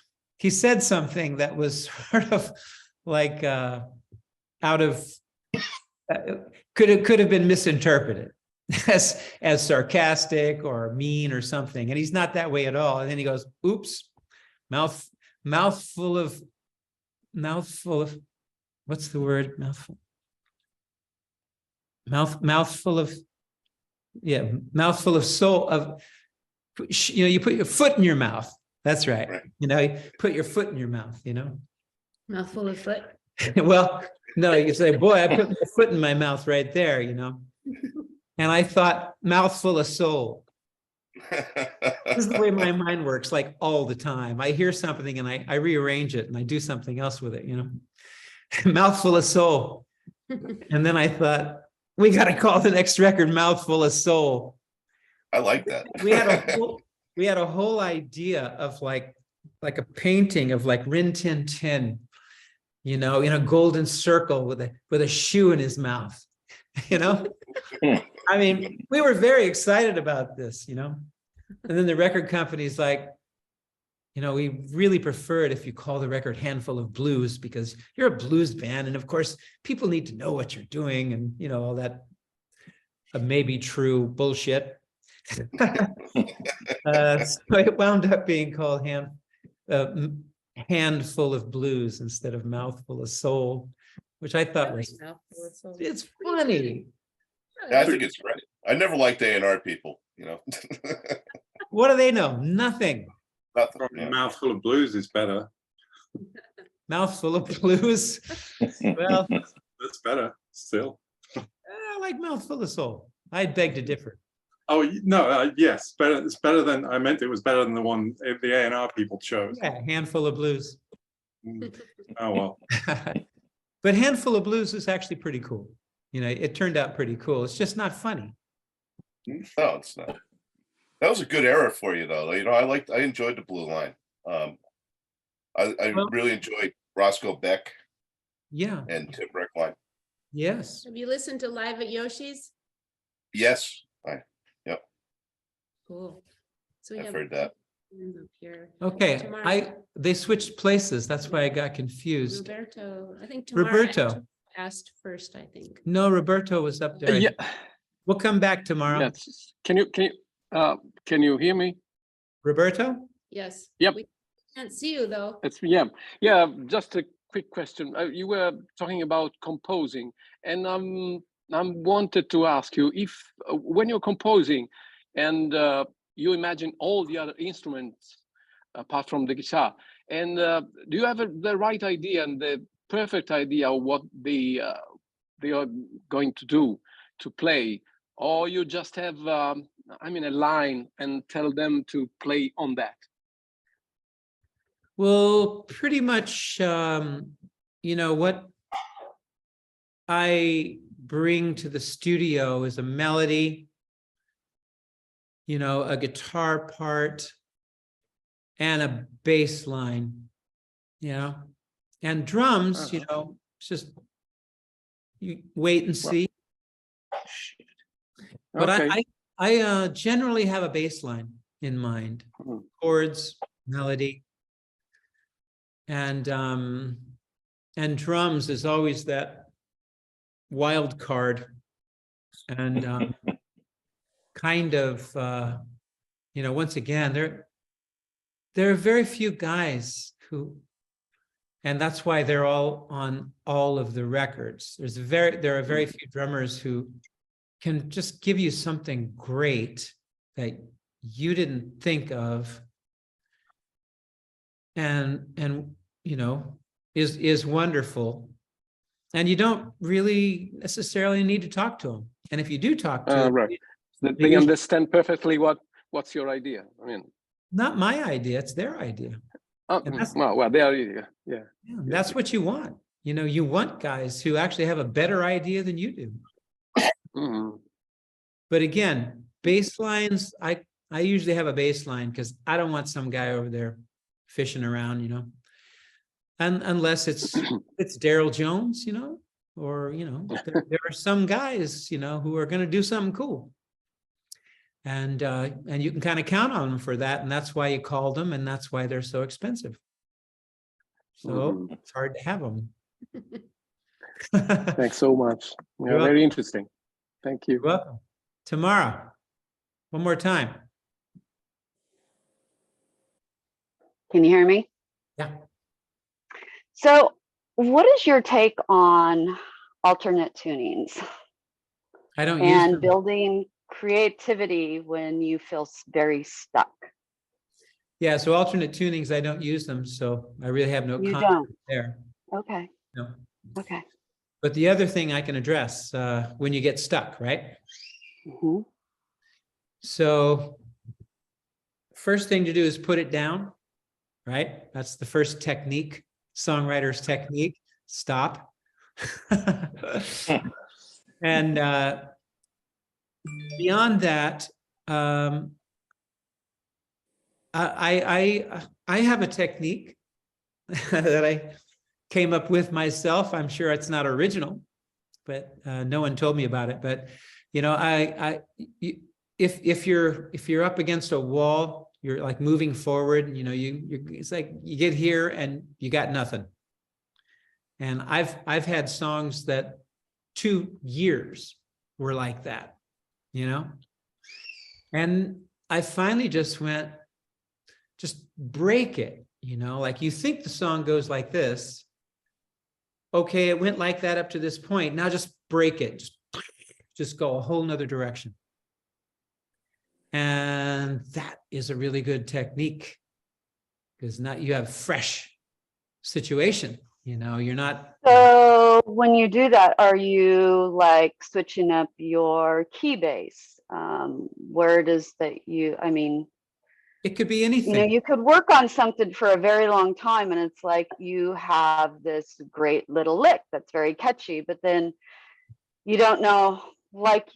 said something that was sort of like out of could have been misinterpreted as sarcastic or mean or something, and he's not that way at all. And then he goes, "Oops, mouthful of what's the word? Mouthful of soul of, you know, you put your foot in your mouth. That's right. You know, you put your foot in your mouth, you know, Mouthful of foot. Well, no, you say, boy, I put my foot in my mouth right there, you know. And I thought, mouthful of soul. This is the way my mind works, like all the time. I hear something and I rearrange it and I do something else with it, you know. Mouthful of soul. And then I thought, we got to call the next record Mouthful of Soul. I like that. We had a whole idea of like a painting of like Rin Tin Tin, you know, in a golden circle with a shoe in his mouth, you know. I mean, we were very excited about this, you know. And then the record company's like, you know, we really prefer it if you call the record Handful of Blues because you're a blues band. And of course, people need to know what you're doing and, you know, all that maybe true bullshit. So it wound up being called Handful of Blues instead of Mouthful of Soul, which I thought was, it's funny. Yeah, I think it's great. I never liked A&R people, you know. What do they know? Nothing. Nothing. Yeah. Mouthful of Blues is better. Mouthful of Blues. Well, That's better still. I like Mouthful of Soul. I'd beg to differ. Oh no, yes, better. It's better than I meant. It was better than the one the A&R people chose. Yeah, Handful of Blues. Oh well. But Handful of Blues is actually pretty cool. You know, it turned out pretty cool. It's just not funny. No, it's not. That was a good era for you, though. You know, I enjoyed the Blue Line. I really enjoyed Roscoe Beck. Yeah. And Tim Breckline. Yes. Have you listened to Live at Yoshi's? Yes. Yep. Cool. So I've heard that. Up here. Okay, Tomorrow, they switched places. That's why I got confused. Roberto, I think tomorrow. Roberto. Asked first, I think. No, Roberto was up there. Yeah. We'll come back tomorrow. Yes. Can you hear me? Roberto? Yes. Yep. We can't see you though. Yeah. Just a quick question. You were talking about composing, and I wanted to ask you if when you're composing, and you imagine all the other instruments apart from the guitar, and do you have the right idea and the perfect idea of what they are going to do to play, or you just have a line and tell them to play on that? Well, pretty much, you know, what I bring to the studio is a melody, you know, a guitar part, and a bass line, you know, and drums, you know, it's just you wait and see. But Okay. I generally have a bass line in mind, chords, melody, and drums is always that wild card, and kind of you know, once again, there are very few guys who, and that's why they're all on all of the records. There are very few drummers who can just give you something great that you didn't think of, and you know, is wonderful, and you don't really necessarily need to talk to them. And if you do talk to them, Right. They understand perfectly what's your idea. I mean, not my idea, it's their idea. well, they are, yeah. That's what you want. You know, you want guys who actually have a better idea than you do. But again, bass lines, I usually have a bass line because I don't want some guy over there fishing around, you know, and unless it's Daryl Jones, you know, or, you know, there are some guys, you know, who are going to do something cool. And you can kind of count on them for that. And that's why you called them. And that's why they're so expensive. So it's hard to have them. Thanks so much. Yeah, You're very interesting. Thank you. You're welcome. Tomorrow, one more time. Can you hear me? Yeah. So what is your take on alternate tunings I don't use and them. building creativity when you feel very stuck? Yeah, so alternate tunings, I don't use them, so I really have no You comment don't? there. Okay. No. Okay. But the other thing I can address when you get stuck, right? Mhm. So first thing to do is put it down, right? That's the first technique, songwriter's technique. Stop. And beyond that, I have a technique that I came up with myself. I'm sure it's not original, but no one told me about it. But you know, if you're up against a wall, you're like moving forward. You know, it's like you get here and you got nothing. And I've had songs that 2 years were like that, you know. And I finally just went, just break it, you know, like you think the song goes like this. Okay, it went like that up to this point. Now just break it. Just go a whole nother direction. And that is a really good technique because now you have fresh situation, you know, you're not. So when you do that, are you like switching up your key base? Where it is that I mean, it could be anything. You know, you could work on something for a very long time and it's like you have this great little lick that's very catchy, but then you don't know, like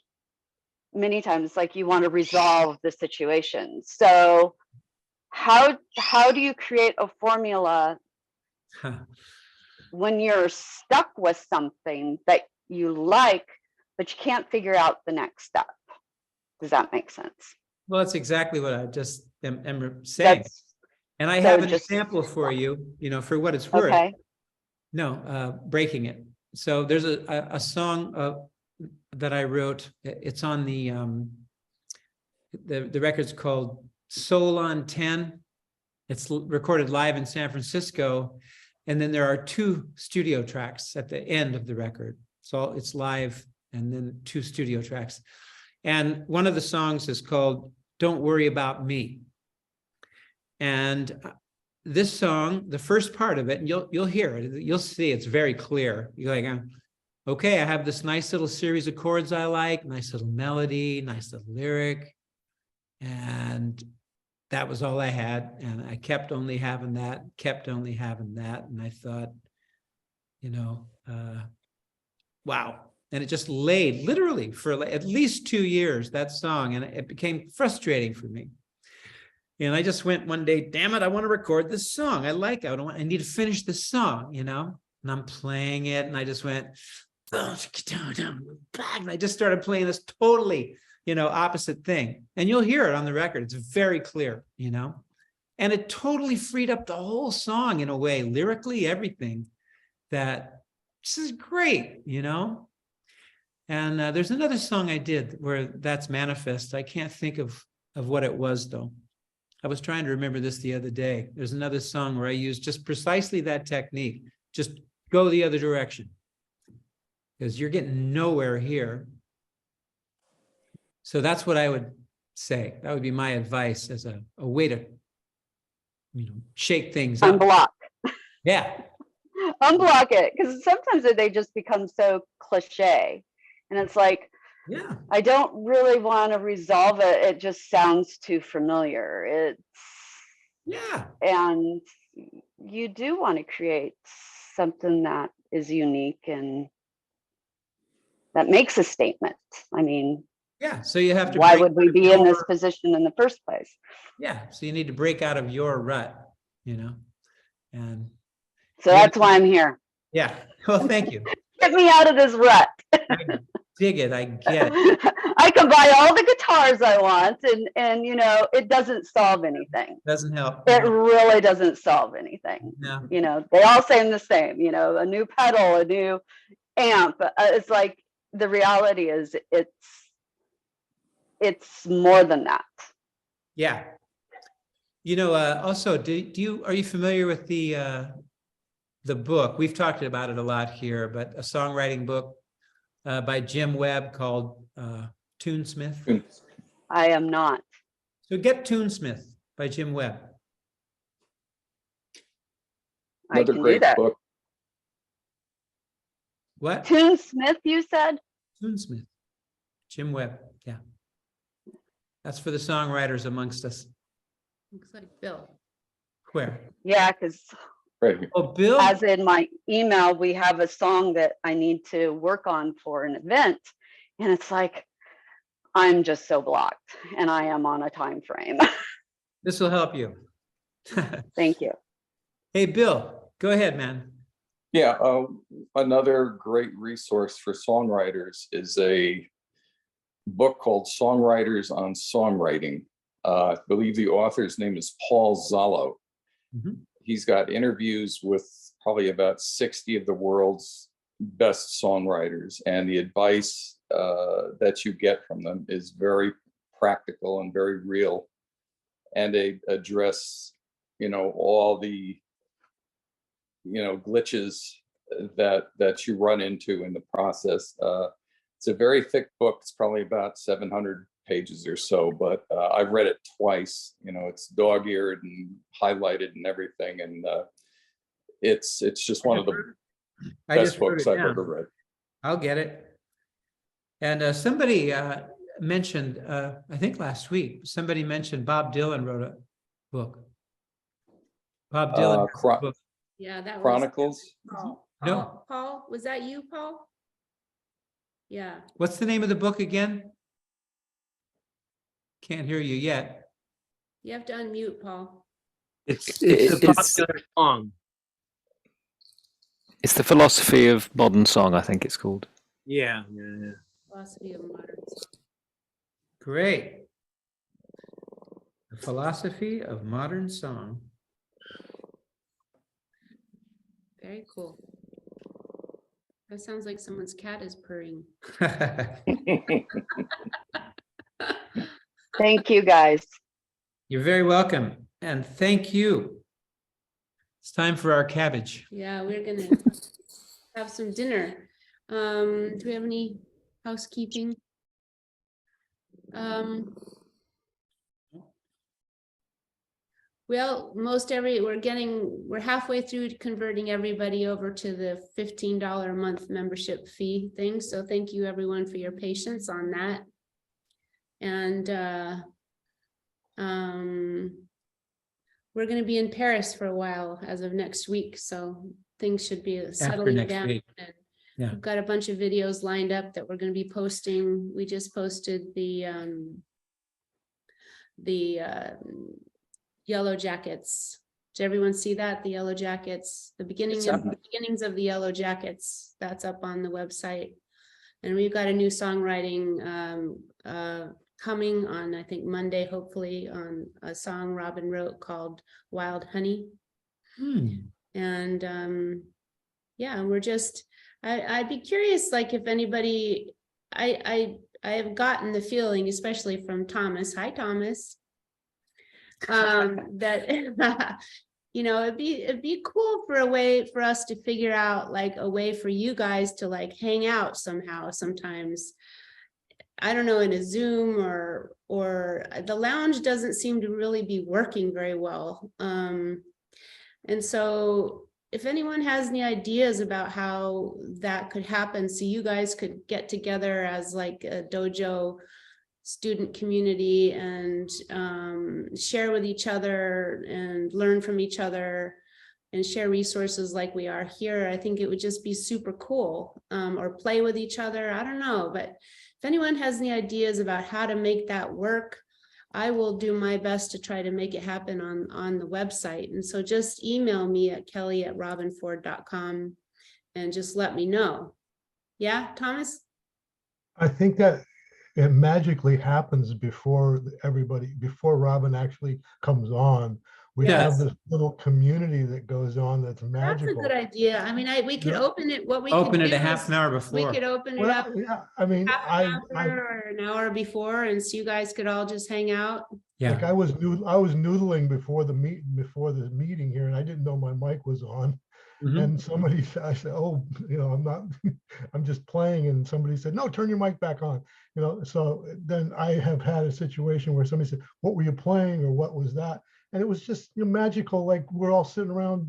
many times, like you want to resolve the situation. So how do you create a formula when you're stuck with something that you like, but you can't figure out the next step? Does that make sense? Well, that's exactly what I just am saying. And I have an example for you, you know, for what it's worth. Okay. No, breaking it. So there's a song that I wrote. It's on the record's called Soul on 10. It's recorded live in San Francisco. And then there are 2 studio tracks at the end of the record. So it's live and then 2 studio tracks. And one of the songs is called Don't Worry About Me. And this song, the first part of it, and you'll hear it, you'll see it's very clear. You're like, okay, I have this nice little series of chords I like, nice little melody, nice little lyric. And that was all I had. And I kept only having that, And I thought, you know, wow. And it just laid literally for at least 2 years, that song. And it became frustrating for me. And I just went one day, damn it, I want to record this song. I like it. I need to finish this song, you know? And I'm playing it. And I just went, and I just started playing this totally, you know, opposite thing. And you'll hear it on the record. It's very clear, you know? And it totally freed up the whole song in a way, lyrically, everything. That this is great, you know? And there's another song I did where that's manifest. I can't think of what it was, though. I was trying to remember this the other day. There's another song where I used just precisely that technique. Just go the other direction. Because you're getting nowhere here. So that's what I would say. That would be my advice as a way to, you know, shake things up. Unblock. Yeah. Unblock it. Because sometimes they just become so cliche. And it's like, yeah, I don't really want to resolve it. It just sounds too familiar. And you do want to create something that is unique and that makes a statement. I mean, yeah. So you have to. Why would we be in this position in the first place? Yeah. So you need to break out of your rut, you know, and. So that's why I'm here. Yeah. Well, thank you. Get me out of this rut. I dig it. I get it. I can buy all the guitars I want and you know, it doesn't solve anything. Doesn't help. It really doesn't solve anything. No. You know, they all sound the same, you know, a new pedal, a new amp. It's like the reality is it's more than that. Yeah. You know, also, are you familiar with the book? We've talked about it a lot here, but a songwriting book by Jim Webb called Tunesmith. I am not. So get Tunesmith by Jim Webb. Another great book. What? Toon Smith, you said? Smith. Jim Webb, yeah. That's for the songwriters amongst us. Looks like Bill. Where? Yeah, because Right here. Oh, Bill. as in my email, we have a song that I need to work on for an event. And it's like, I'm just so blocked and I am on a time frame. This will help you. Thank you. Hey, Bill, go ahead, man. Yeah, another great resource for songwriters is a book called Songwriters on Songwriting. I believe the author's name is Paul Zollo. Mhm. He's got interviews with probably about 60 of the world's best songwriters, and the advice that you get from them is very practical and very real, and they address, all the glitches that you run into in the process. It's a very thick book. It's probably about 700 pages or so, but I've read it twice. It's dog-eared and highlighted and everything, and it's just one of the best books I've ever read. I'll get it. And somebody mentioned, I think last week, somebody mentioned Bob Dylan wrote a book. Bob Dylan wrote a book. Yeah, that was Chronicles. Paul. No. Paul, was that you, Paul? Yeah. What's the name of the book again? Can't hear you yet. You have to unmute, Paul. It's a popular song. It's the philosophy of modern song, I think it's called. Yeah. Philosophy of modern song. Great. The philosophy of modern song. Very cool. That sounds like someone's cat is purring. Thank you, guys. You're very welcome. And thank you. It's time for our cabbage. Yeah, we're gonna have some dinner. Do we have any housekeeping? Well, we're halfway through converting everybody over to the $15 a month membership fee thing. So thank you everyone for your patience on that. And we're going to be in Paris for a while as of next week. So things should be settling down. And yeah. we've got a bunch of videos lined up that we're going to be posting. We just posted the Yellow Jackets. Did everyone see that? The Yellow Jackets, the beginnings of the Yellow Jackets, that's up on the website. And we've got a new songwriting coming on, I think Monday, hopefully, on a song Robben wrote called Wild Honey. And yeah, we're just, I'd be curious, like if anybody, I have gotten the feeling, especially from Thomas, hi Thomas, that it'd be cool for a way for us to figure out like a way for you guys to like hang out somehow sometimes. I don't know, in a Zoom or the lounge doesn't seem to really be working very well. And so if anyone has any ideas about how that could happen, so you guys could get together as like a dojo student community and share with each other and learn from each other and share resources like we are here, I think it would just be super cool. Or play with each other, I don't know, but if anyone has any ideas about how to make that work, I will do my best to try to make it happen on the website. And so just email me at kelly@robbenford.com and just let me know. Yeah, Thomas? I think that it magically happens before Robben actually comes on. We have this little community that goes on that's magical. That's a good idea. I mean, we could open it. What we open could it do a half is an hour before. We could open it up. Yeah, I mean, half an hour or an hour before, and so you guys could all just hang out. Yeah. Like I was noodling before the meeting here, and I didn't know my mic was on. And somebody said, I said, oh, I'm just playing. And somebody said, no, turn your mic back on. So then I have had a situation where somebody said, what were you playing or what was that? And it was just magical. Like we're all sitting around,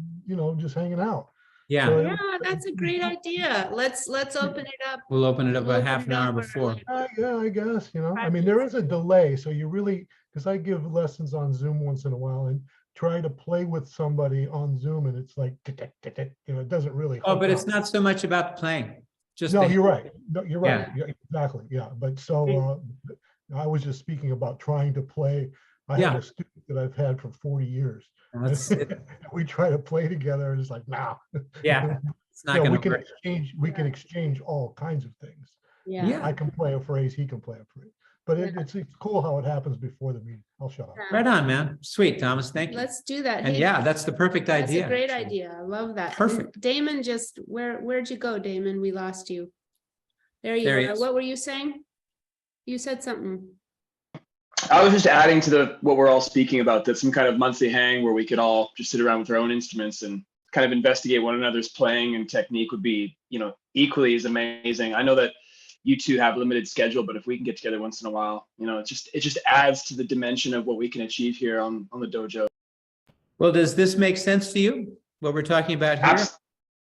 just hanging out. Yeah, So Yeah, that's a great idea. Let's open it up. we'll open it up We'll a open half it an hour up or, before. like, Yeah, I guess, I mean, there is a delay, so you really, because I give lessons on Zoom once in a while and try to play with somebody on Zoom and it's like, it doesn't really. Oh, hook but it's up. not so much about playing. Just No, the- you're right. No, you're right. Yeah. Yeah, exactly. Yeah. But so I was just speaking about trying to play. I have Yeah. a student that I've had for 40 years. That's it. We try to play together and it's like, nah. Yeah, it's not we gonna can work. exchange all kinds of things. Yeah. I can play a phrase, he can play a phrase. But it's cool how it happens before the meeting. I'll shut up. Right on, man. Sweet, Thomas. Thank you. Let's do that. And Hey, yeah, that's the perfect that's idea. a great actually. idea. I love that. And Perfect. Damon, just where'd you go, Damon? We lost you. There you There he are. is. What were you saying? You said something. I was just adding to what we're all speaking about, that some kind of monthly hang where we could all just sit around with our own instruments and kind of investigate one another's playing and technique would be, equally as amazing. I know that you two have limited schedule, but if we can get together once in a while, it just adds to the dimension of what we can achieve here on the dojo. Well, does this make sense to you? What we're talking about here?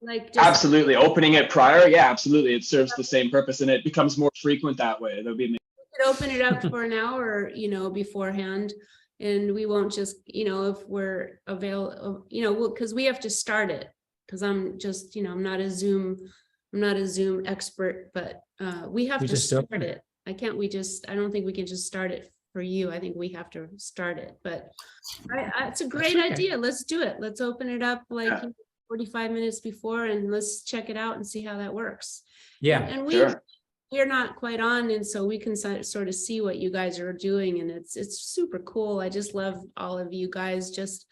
Like Absolutely. Opening it prior. Yeah, absolutely. It serves the same purpose and it becomes more frequent that way. That would be amazing. Could open it up for an hour, beforehand, and we won't just, if we're available, because we have to start it. Because I'm just, I'm not a Zoom expert, but we have to start it. I don't think we can just start it for you. I think we have to start it. But it's a great idea. Let's do it. Let's open it up like 45 minutes before, and let's check it out and see how that works. Yeah, and we're not quite on, and so we can sort of see what you guys are doing, and it's super cool. I just love all of you guys just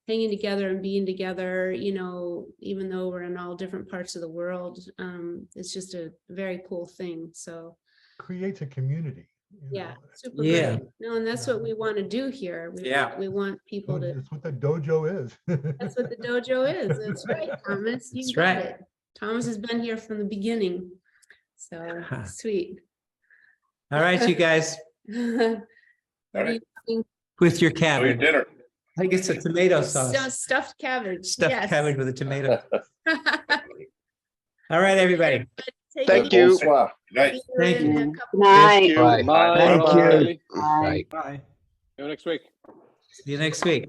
hanging together and being together, even though we're in all different parts of the world. It's just a very cool thing. So creates a community. Yeah, super great. No, and that's what we want to do here. We want people to. That's what the dojo is. That's what the dojo is. That's right, Thomas. You got it. Thomas has been here from the beginning. So sweet. All right, you guys. What do you think? With your cabbage. Dinner. I guess a tomato sauce. Stuffed cabbage. Stuffed cabbage with a tomato. All right, everybody. Thank you. Thank you. Night. Bye. Thank you. Bye. Bye. See you next week. See you next week.